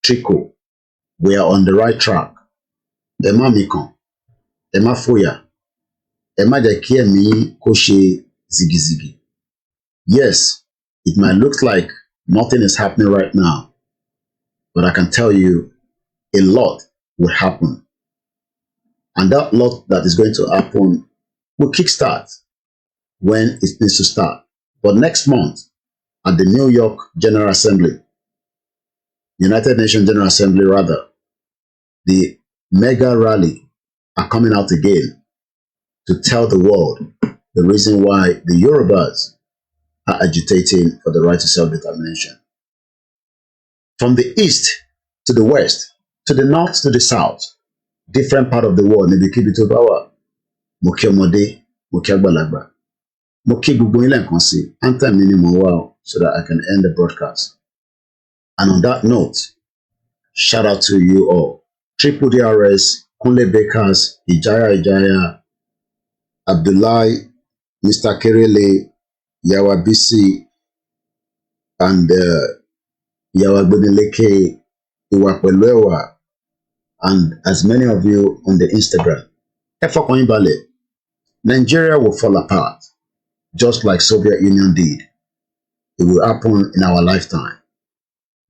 trickle. We are on the right track. Emma Mikon, Emma Foya, Emma Jakie mi Koshe Ziggy Ziggy. Yes, it might look like nothing is happening right now, but I can tell you a lot will happen. And that lot that is going to happen will kickstart when it needs to start. But next month, at the New York General Assembly, United Nations General Assembly rather, the mega rally are coming out again to tell the world the reason why the Yorubas are agitating for the right to self-determination. From the east to the west, to the north to the south, different part of the world, maybe keep it over. Mokiomode, Mokiagbalagba. Moki gbogbo yín lẹ́ẹ̀kan sí, anthem mi ni mo wá o, so that I can end the broadcast. And on that note, shout out to you all. Triple DRS, Kunle Bakers, Ijaya, Abdullahi, Mr. Kerele, Yawa BC, and Yawa Gbedileke, Iwapelewa, and as many of you on the Instagram. Efokon Ibale, Nigeria will fall apart, just like Soviet Union did. It will happen in our lifetime.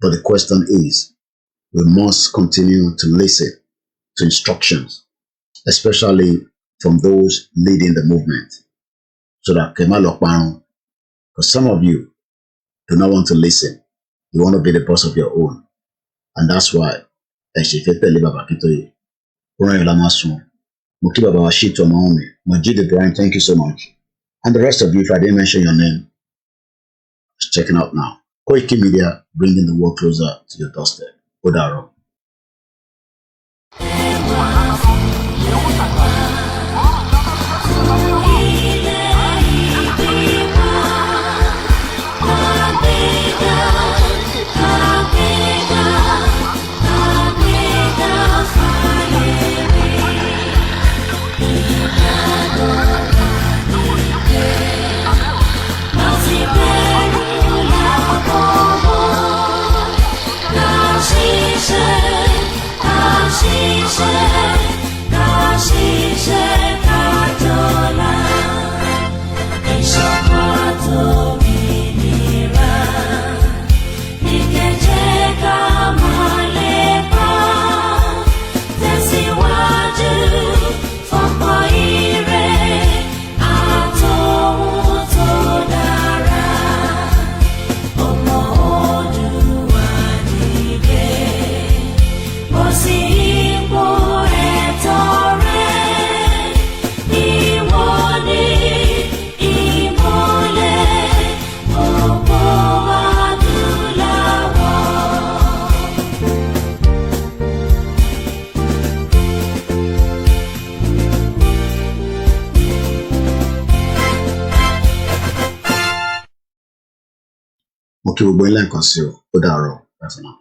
But the question is, we must continue to listen to instructions, especially from those leading the movement, so that Kemalokpan, because some of you do not want to listen. You want to be the boss of your own. And that's why Majid Brian, thank you so much. And the rest of you, if I didn't mention your name, just checking out now. Koiki Media, bringing the world closer to your doorstep. Odaro. Okay, we'll go in and conceal. Odaro. That's enough.